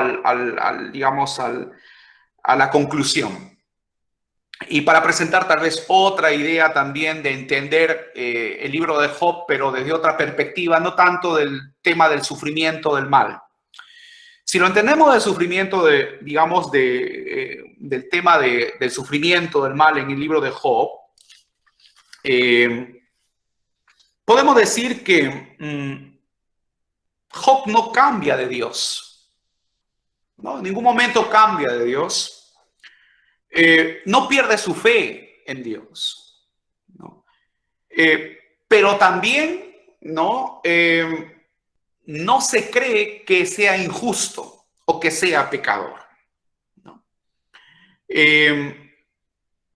digamos, a la conclusión. Y para presentar tal vez otra idea también de entender el libro de Job, pero desde otra perspectiva, no tanto del tema del sufrimiento del mal. Si lo entendemos del sufrimiento, digamos, del tema del sufrimiento del mal en el libro de Job, podemos decir que Job no cambia de Dios, ¿no? En ningún momento cambia de Dios. No pierde su fe en Dios, ¿no? Pero también no se cree que sea injusto o que sea pecador, ¿no?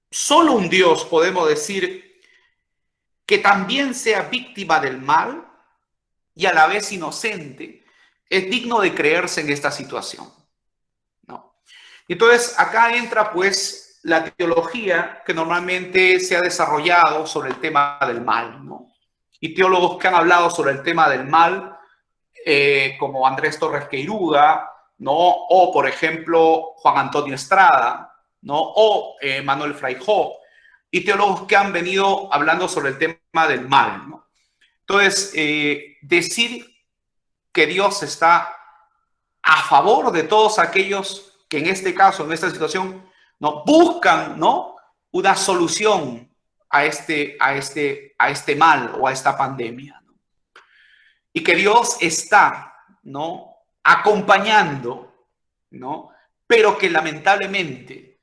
Solo un Dios, podemos decir, que también sea víctima del mal y a la vez inocente, es digno de creerse en esta situación. Entonces, acá entra pues la teología que normalmente se ha desarrollado sobre el tema del mal, ¿no? Y teólogos que han hablado sobre el tema del mal, como Andrés Torres Queiruga, ¿no? O, por ejemplo, Juan Antonio Estrada, ¿no? O Manuel Fraijo, y teólogos que han venido hablando sobre el tema del mal, ¿no? Entonces, decir que Dios está a favor de todos aquellos que en este caso, en esta situación, ¿no?, buscan, ¿no?, una solución a este mal o a esta pandemia, ¿no? Y que Dios está, ¿no?, acompañando, ¿no?, pero que lamentablemente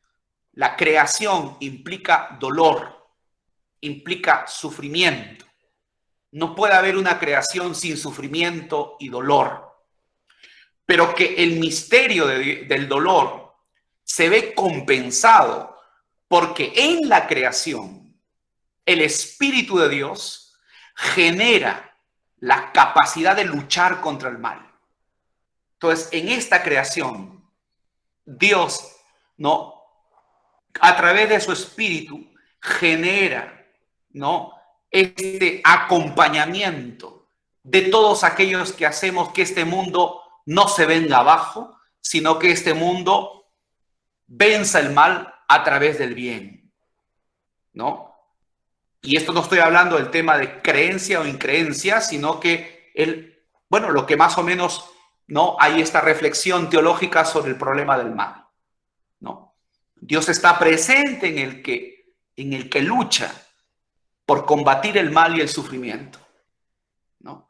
la creación implica dolor, implica sufrimiento. No puede haber una creación sin sufrimiento y dolor. Pero que el misterio del dolor se ve compensado porque en la creación el Espíritu de Dios genera la capacidad de luchar contra el mal. Entonces, en esta creación, Dios, ¿no?, a través de su Espíritu genera, ¿no?, este acompañamiento de todos aquellos que hacemos que este mundo no se venga abajo, sino que este mundo venza el mal a través del bien, ¿no? Y esto no estoy hablando del tema de creencia o increencia, sino que lo que más o menos, ¿no?, hay esta reflexión teológica sobre el problema del mal, ¿no? Dios está presente en el que lucha por combatir el mal y el sufrimiento, ¿no?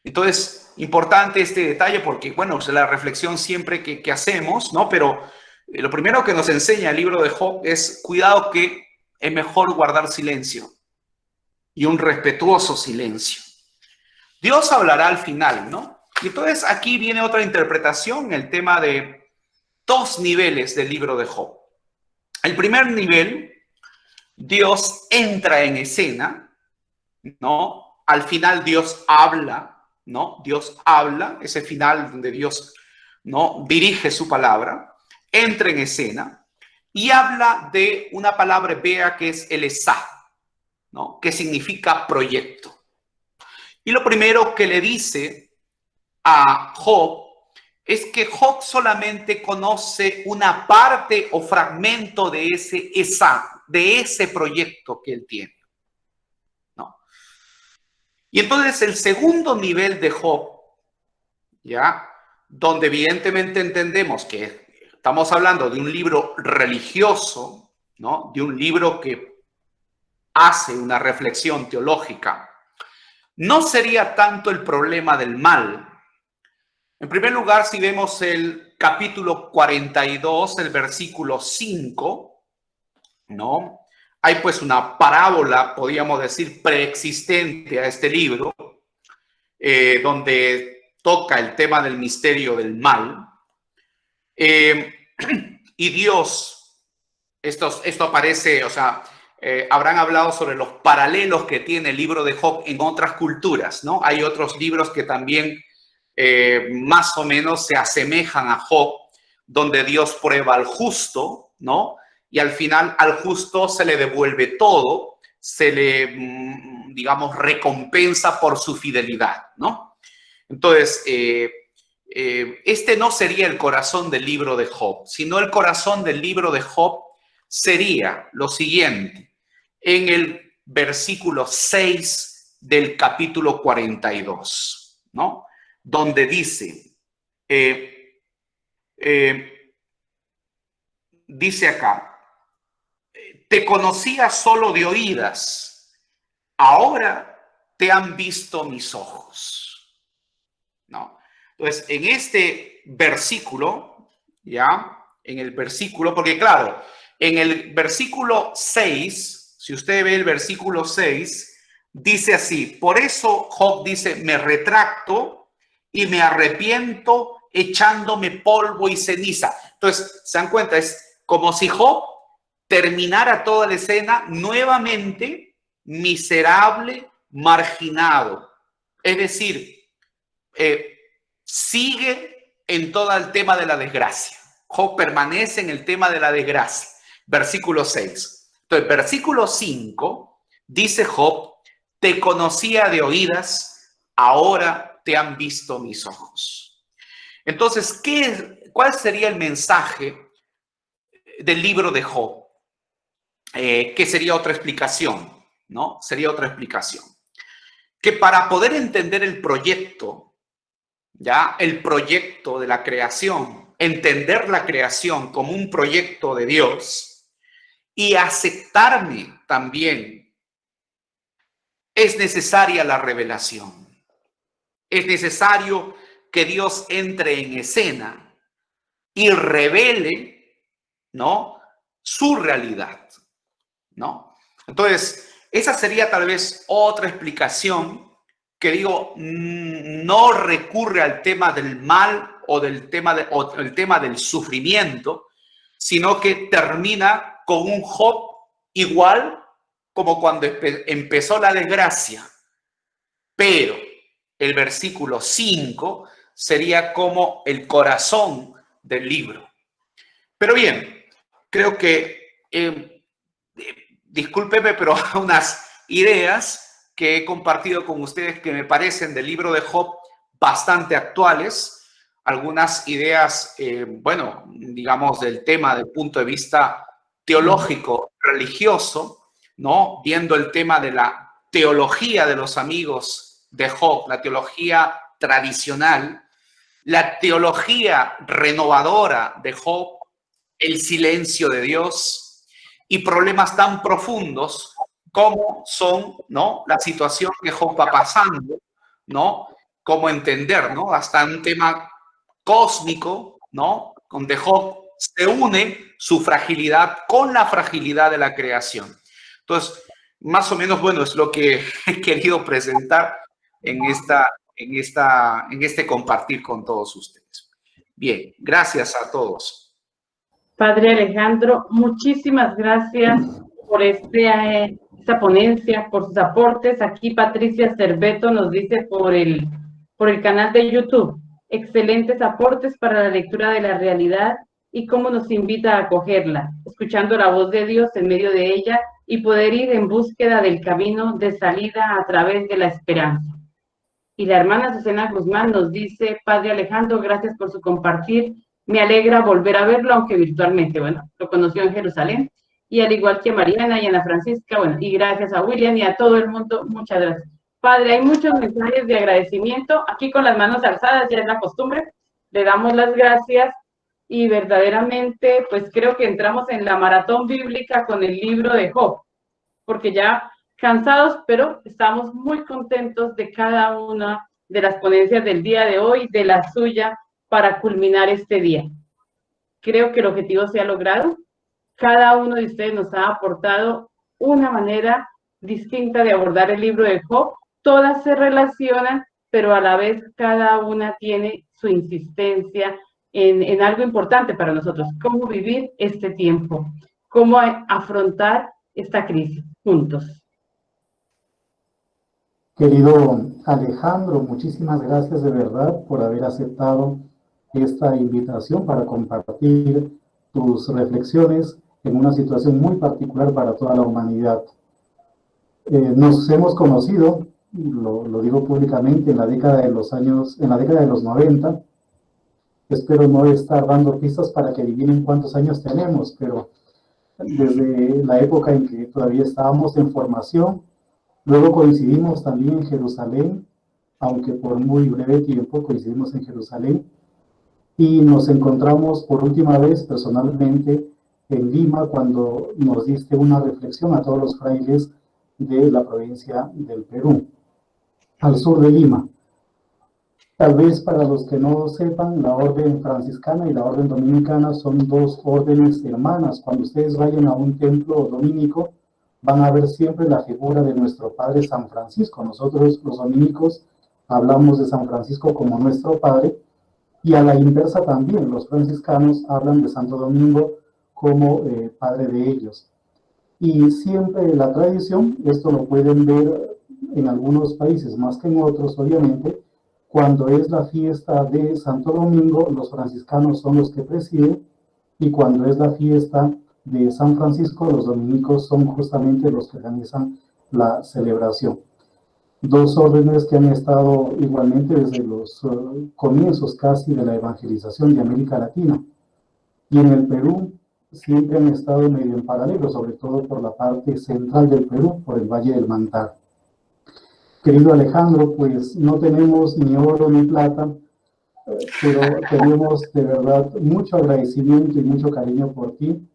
Entonces, importante este detalle porque, bueno, es la reflexión siempre que hacemos, ¿no? Pero lo primero que nos enseña el libro de Job es cuidado, que es mejor guardar silencio y un respetuoso silencio. Dios hablará al final, ¿no? Y entonces aquí viene otra interpretación, el tema de dos niveles del libro de Job. El primer nivel, Dios entra en escena, ¿no? Al final Dios habla, ¿no? Dios habla, ese final donde Dios, ¿no?, dirige su palabra, entra en escena y habla de una palabra hebrea que es el esá, ¿no?, que significa proyecto. Y lo primero que le dice a Job es que Job solamente conoce una parte o fragmento de ese esá, de ese proyecto que él tiene, ¿no? Y entonces el segundo nivel de Job, ¿ya?, donde evidentemente entendemos que estamos hablando de un libro religioso, ¿no?, de un libro que hace una reflexión teológica, no sería tanto el problema del mal. En primer lugar, si vemos el capítulo 42, el versículo 5, ¿no?, hay pues una parábola, podríamos decir, preexistente a este libro, donde toca el tema del misterio del mal. Y Dios, esto aparece, o sea, habrán hablado sobre los paralelos que tiene el libro de Job en otras culturas, ¿no? Hay otros libros que también más o menos se asemejan a Job, donde Dios prueba al justo, ¿no? Y al final al justo se le devuelve todo, se le, digamos, recompensa por su fidelidad, ¿no? Entonces, este no sería el corazón del libro de Job, sino el corazón del libro de Job sería lo siguiente, en el versículo 6 del capítulo 42, ¿no?, donde dice, dice acá, te conocía solo de oídas, ahora te han visto mis ojos, ¿no? Entonces, en este versículo, ¿ya?, en el versículo, porque claro, en el versículo 6, si usted ve el versículo 6, dice así, por eso Job dice, me retracto y me arrepiento echándome polvo y ceniza. Entonces, ¿se dan cuenta? Es como si Job terminara toda la escena nuevamente miserable, marginado. Es decir, sigue en todo el tema de la desgracia. Job permanece en el tema de la desgracia. Versículo 6. Entonces, versículo 5, dice Job, te conocía de oídas, ahora te han visto mis ojos. Entonces, ¿cuál sería el mensaje del libro de Job? Que sería otra explicación, ¿no? Sería otra explicación. Que para poder entender el proyecto, ¿ya?, el proyecto de la creación, entender la creación como un proyecto de Dios y aceptarme también, es necesaria la revelación. Es necesario que Dios entre en escena y revele, ¿no?, su realidad, ¿no? Entonces, esa sería tal vez otra explicación que digo, no recurre al tema del mal o el tema del sufrimiento, sino que termina con un Job igual como cuando empezó la desgracia. Pero el versículo 5 sería como el corazón del libro. Pero bien, creo que, discúlpeme, pero unas ideas que he compartido con ustedes que me parecen del libro de Job bastante actuales, algunas ideas, bueno, digamos del tema del punto de vista teológico, religioso, ¿no? Viendo el tema de la teología de los amigos de Job, la teología tradicional, la teología renovadora de Job, el silencio de Dios y problemas tan profundos como son, ¿no?, la situación que Job va pasando, ¿no?, cómo entender, ¿no?, hasta un tema cósmico, ¿no?, donde Job se une su fragilidad con la fragilidad de la creación. Entonces, más o menos, bueno, es lo que he querido presentar en en este compartir con todos ustedes. Bien, gracias a todos. Padre Alejandro, muchísimas gracias por esta ponencia, por sus aportes. Aquí Patricia Cerveto nos dice por el canal de YouTube, excelentes aportes para la lectura de la realidad y cómo nos invita a acogerla, escuchando la voz de Dios en medio de ella y poder ir en búsqueda del camino de salida a través de la esperanza. Y la hermana Susana Guzmán nos dice, Padre Alejandro, gracias por su compartir. Me alegra volver a verlo, aunque virtualmente. Bueno, lo conoció en Jerusalén. Y al igual que Mariana y Ana Francisca, bueno, y gracias a William y a todo el mundo, muchas gracias. Padre, hay muchos mensajes de agradecimiento. Aquí con las manos alzadas, ya es la costumbre. Le damos las gracias y verdaderamente, pues creo que entramos en la maratón bíblica con el libro de Job, porque ya cansados, pero estamos muy contentos de cada una de las ponencias del día de hoy, de la suya, para culminar este día. Creo que el objetivo se ha logrado. Cada uno de ustedes nos ha aportado una manera distinta de abordar el libro de Job. Todas se relacionan, pero a la vez cada una tiene su insistencia en algo importante para nosotros. Cómo vivir este tiempo, cómo afrontar esta crisis juntos. Querido Alejandro, muchísimas gracias de verdad por haber aceptado esta invitación para compartir tus reflexiones en una situación muy particular para toda la humanidad. Nos hemos conocido, lo digo públicamente, en la década de los 90. Espero no estar dando pistas para que adivinen cuántos años tenemos, pero desde la época en que todavía estábamos en formación, luego coincidimos también en Jerusalén, aunque por muy breve tiempo coincidimos en Jerusalén, y nos encontramos por última vez personalmente en Lima cuando nos diste una reflexión a todos los frailes de la provincia del Perú, al sur de Lima. Tal vez para los que no sepan, la orden franciscana y la orden dominicana son dos órdenes hermanas. Cuando ustedes vayan a un templo dominico, van a ver siempre la figura de nuestro Padre San Francisco. Nosotros los dominicos hablamos de San Francisco como nuestro Padre, y a la inversa también, los franciscanos hablan de Santo Domingo como Padre de ellos. Y siempre la tradición, esto lo pueden ver en algunos países más que en otros, obviamente, cuando es la fiesta de Santo Domingo, los franciscanos son los que presiden, y cuando es la fiesta de San Francisco, los dominicos son justamente los que organizan la celebración. Dos órdenes que han estado igualmente desde los comienzos casi de la evangelización de América Latina. Y en el Perú siempre han estado medio en paralelo, sobre todo por la parte central del Perú, por el Valle del Mantar. Querido Alejandro, pues no tenemos ni oro ni plata, pero tenemos de verdad mucho agradecimiento y mucho cariño por ti.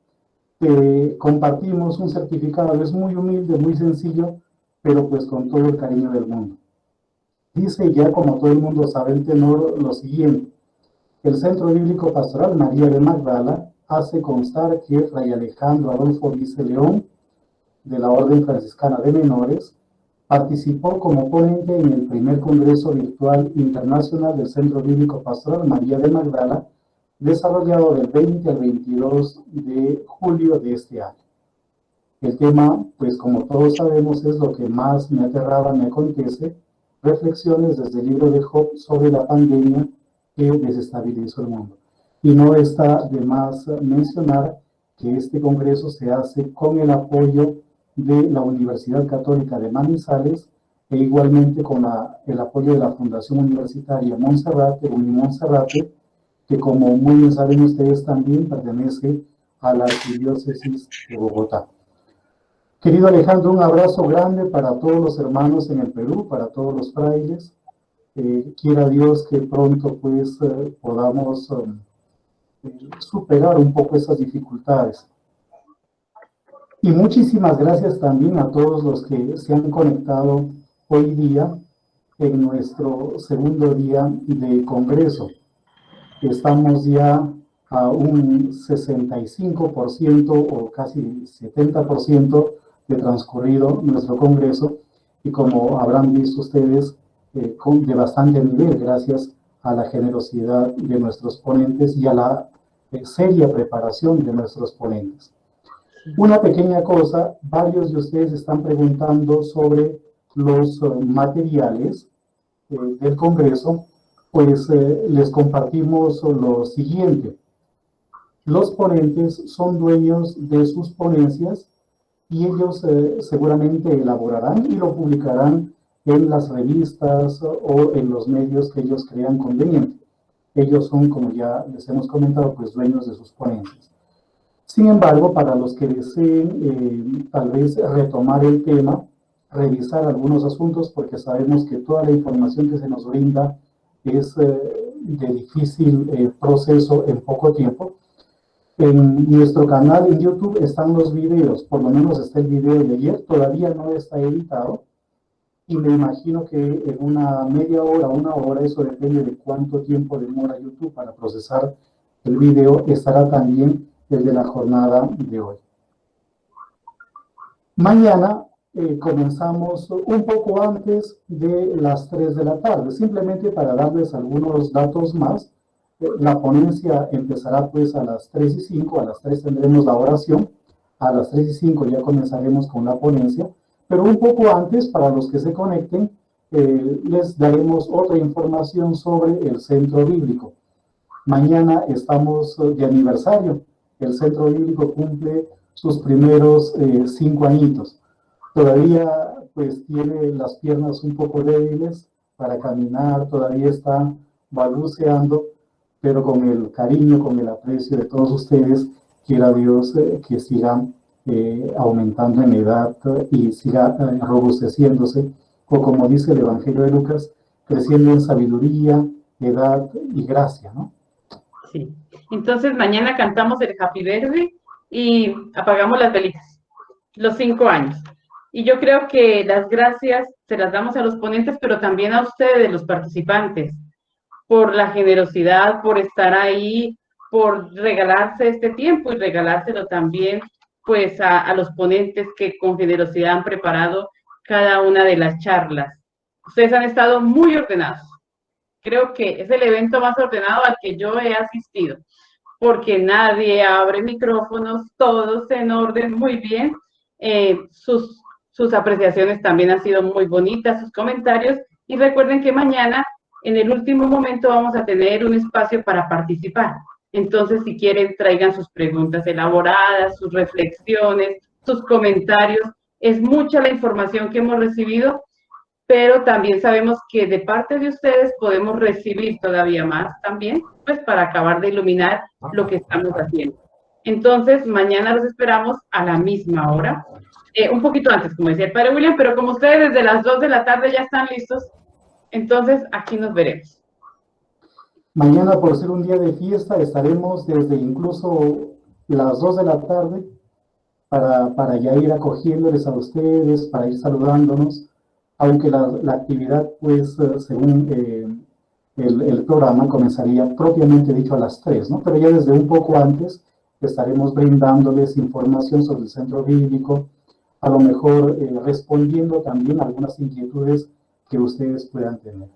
Compartimos un certificado, es muy humilde, muy sencillo, pero pues con todo el cariño del mundo. Dice ya, como todo el mundo sabe el tenor, lo siguiente: el Centro Bíblico Pastoral María de Magdala hace constar que Fray Alejandro Adolfo Vice León, de la Orden Franciscana de Menores, participó como ponente en el primer Congreso Virtual Internacional del Centro Bíblico Pastoral María de Magdala, desarrollado del 20 al 22 de julio de este año. El tema, pues como todos sabemos, es lo que más me aterraba, me acontece, reflexiones desde el libro de Job sobre la pandemia que desestabilizó el mundo. Y no está de más mencionar que este congreso se hace con el apoyo de la Universidad Católica de Manizales e igualmente con el apoyo de la Fundación Universitaria Monserrate, Unimonserrate, que como muy bien saben ustedes también pertenece a la Arquidiócesis de Bogotá. Querido Alejandro, un abrazo grande para todos los hermanos en el Perú, para todos los frailes. Quiera Dios que pronto pues podamos superar un poco esas dificultades. Y muchísimas gracias también a todos los que se han conectado hoy día en nuestro segundo día de congreso. Estamos ya a un 65% o casi 70% de transcurrido nuestro congreso, y como habrán visto ustedes, de bastante nivel, gracias a la generosidad de nuestros ponentes y a la seria preparación de nuestros ponentes. Una pequeña cosa, varios de ustedes están preguntando sobre los materiales del Congreso, pues les compartimos lo siguiente. Los ponentes son dueños de sus ponencias y ellos seguramente elaborarán y lo publicarán en las revistas o en los medios que ellos crean conveniente. Ellos son, como ya les hemos comentado, pues dueños de sus ponencias. Sin embargo, para los que deseen tal vez retomar el tema, revisar algunos asuntos, porque sabemos que toda la información que se nos brinda es de difícil proceso en poco tiempo. En nuestro canal en YouTube están los videos, por lo menos está el video de ayer, todavía no está editado, y me imagino que en una media hora, una hora, eso depende de cuánto tiempo demora YouTube para procesar el video, estará también el de la jornada de hoy. Mañana comenzamos un poco antes de las 3 de la tarde, simplemente para darles algunos datos más. La ponencia empezará pues a las 3:05, a las 3 tendremos la oración, a las 3:05 ya comenzaremos con la ponencia, pero un poco antes, para los que se conecten, les daremos otra información sobre el Centro Bíblico. Mañana estamos de aniversario, el Centro Bíblico cumple sus primeros 5 añitos. Todavía pues tiene las piernas un poco débiles para caminar, todavía está balbuceando, pero con el cariño, con el aprecio de todos ustedes, quiera Dios que sigan aumentando en edad y siga robusteciéndose, o como dice el Evangelio de Lucas, creciendo en sabiduría, edad y gracia, ¿no? Sí. Entonces mañana cantamos el Happy Birthday y apagamos las velitas, los 5 años. Y yo creo que las gracias se las damos a los ponentes, pero también a ustedes, los participantes, por la generosidad, por estar ahí, por regalarse este tiempo y regalárselo también pues a los ponentes que con generosidad han preparado cada una de las charlas. Ustedes han estado muy ordenados. Creo que es el evento más ordenado al que yo he asistido, porque nadie abre micrófonos, todos en orden, muy bien. Sus apreciaciones también han sido muy bonitas, sus comentarios, y recuerden que mañana, en el último momento, vamos a tener un espacio para participar. Entonces, si quieren, traigan sus preguntas elaboradas, sus reflexiones, sus comentarios. Es mucha la información que hemos recibido, pero también sabemos que de parte de ustedes podemos recibir todavía más también, pues para acabar de iluminar lo que estamos haciendo. Entonces, mañana los esperamos a la misma hora, un poquito antes, como decía el padre William, pero como ustedes desde las 2 de la tarde ya están listos, entonces aquí nos veremos. Mañana, por ser un día de fiesta, estaremos desde incluso las 2 de la tarde para ya ir acogiéndoles a ustedes, para ir saludándonos, aunque la actividad, pues, según el programa, comenzaría propiamente dicho a las 3, ¿no? Pero ya desde un poco antes estaremos brindándoles información sobre el Centro Bíblico, a lo mejor respondiendo también a algunas inquietudes que ustedes puedan tener.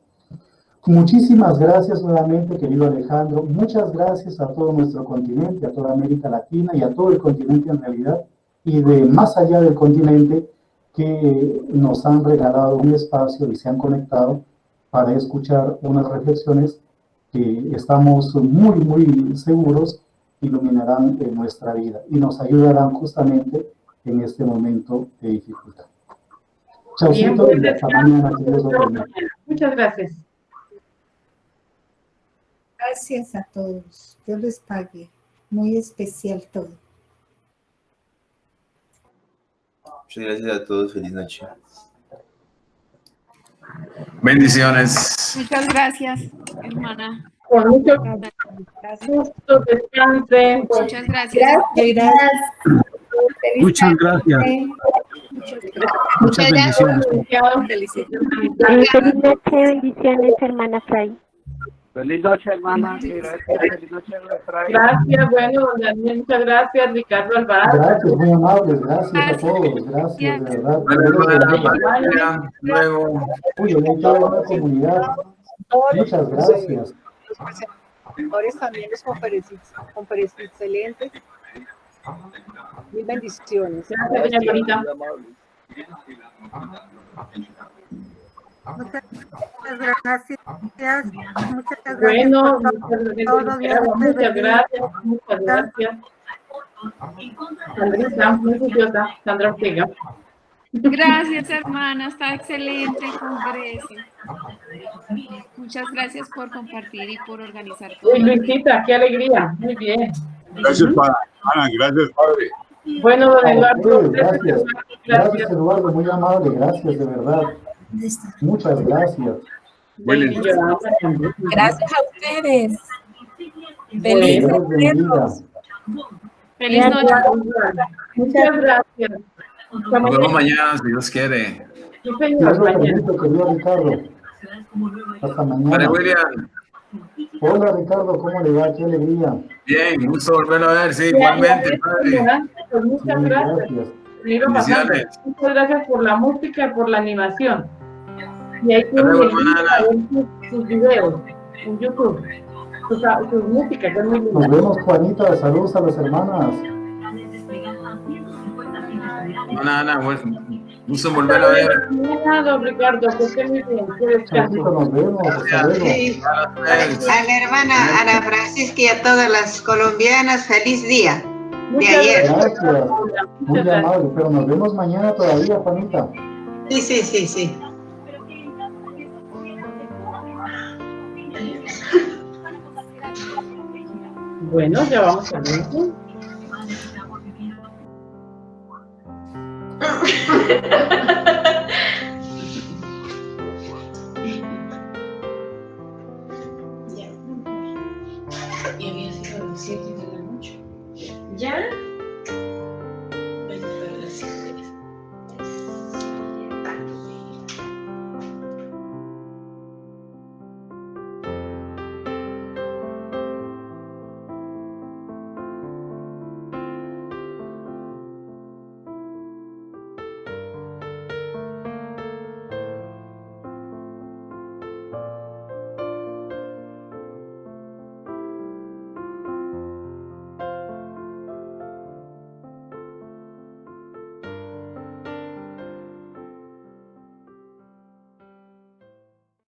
Muchísimas gracias nuevamente, querido Alejandro. Muchas gracias a todo nuestro continente, a toda América Latina y a todo el continente en realidad, y de más allá del continente, que nos han regalado un espacio y se han conectado para escuchar unas reflexiones que estamos muy, muy seguros iluminarán nuestra vida y nos ayudarán justamente en este momento de dificultad. Chaucito y hasta mañana. Muchas gracias. Gracias a todos. Dios les pague. Muy especial todo. Muchas gracias a todos. Feliz noche. Bendiciones. Muchas gracias, hermana. Con mucho gusto, descansen. Muchas gracias. Muchas gracias. Muchas bendiciones. Feliz noche, bendiciones, hermana Fray. Feliz noche, hermana. Feliz noche, Gracias, bueno, don Daniel, muchas gracias, Ricardo Alvarado. Gracias, muy amables, gracias a todos, gracias, de verdad. Luego. Uy, hay toda una comunidad. Muchas gracias. Los presentadores también, los conferencistas excelentes. Mil bendiciones. Gracias, doña Glorita. Muchas gracias. Muchas gracias. Bueno, muchas gracias. muchas gracias. Sandrita, muy juiciosa, Sandra Ortega. Gracias, hermana. Está excelente el congreso. Muchas gracias por compartir y por organizar todo. Y Luisita, qué alegría. Muy bien. Gracias, Ana. Gracias, padre. Bueno, don Eduardo. Gracias. Gracias, Eduardo, muy amable, gracias, de verdad. Muchas gracias. Gracias a ustedes. Feliz noche. Feliz noche. Muchas gracias. Nos vemos mañana, si Dios quiere. Sí, señor, mañana. Querido Ricardo. Hasta mañana. Vale, William. Hola, Ricardo, ¿cómo le va? Qué alegría. Bien, gusto volverlo a ver, sí, igualmente, padre. Pues muchas gracias. Bendiciones. Muchas gracias por la música y por la animación. Y ahí Hasta luego, tienen sus videos en YouTube, su música, que es muy linda. Nos vemos, Juanita. Saludos a las hermanas. Ana, gusto volverlo a ver. Don Ricardo, que esté muy bien. Que descanse. Nos vemos. Hasta luego. Sí. A la hermana Ana Francisca y a todas las colombianas, feliz día de ayer. Gracias. Muy amable, pero nos vemos mañana todavía, Juanita. Sí. Bueno, ya vamos a ver. Y había sido a las 7 de la noche. ¿Ya?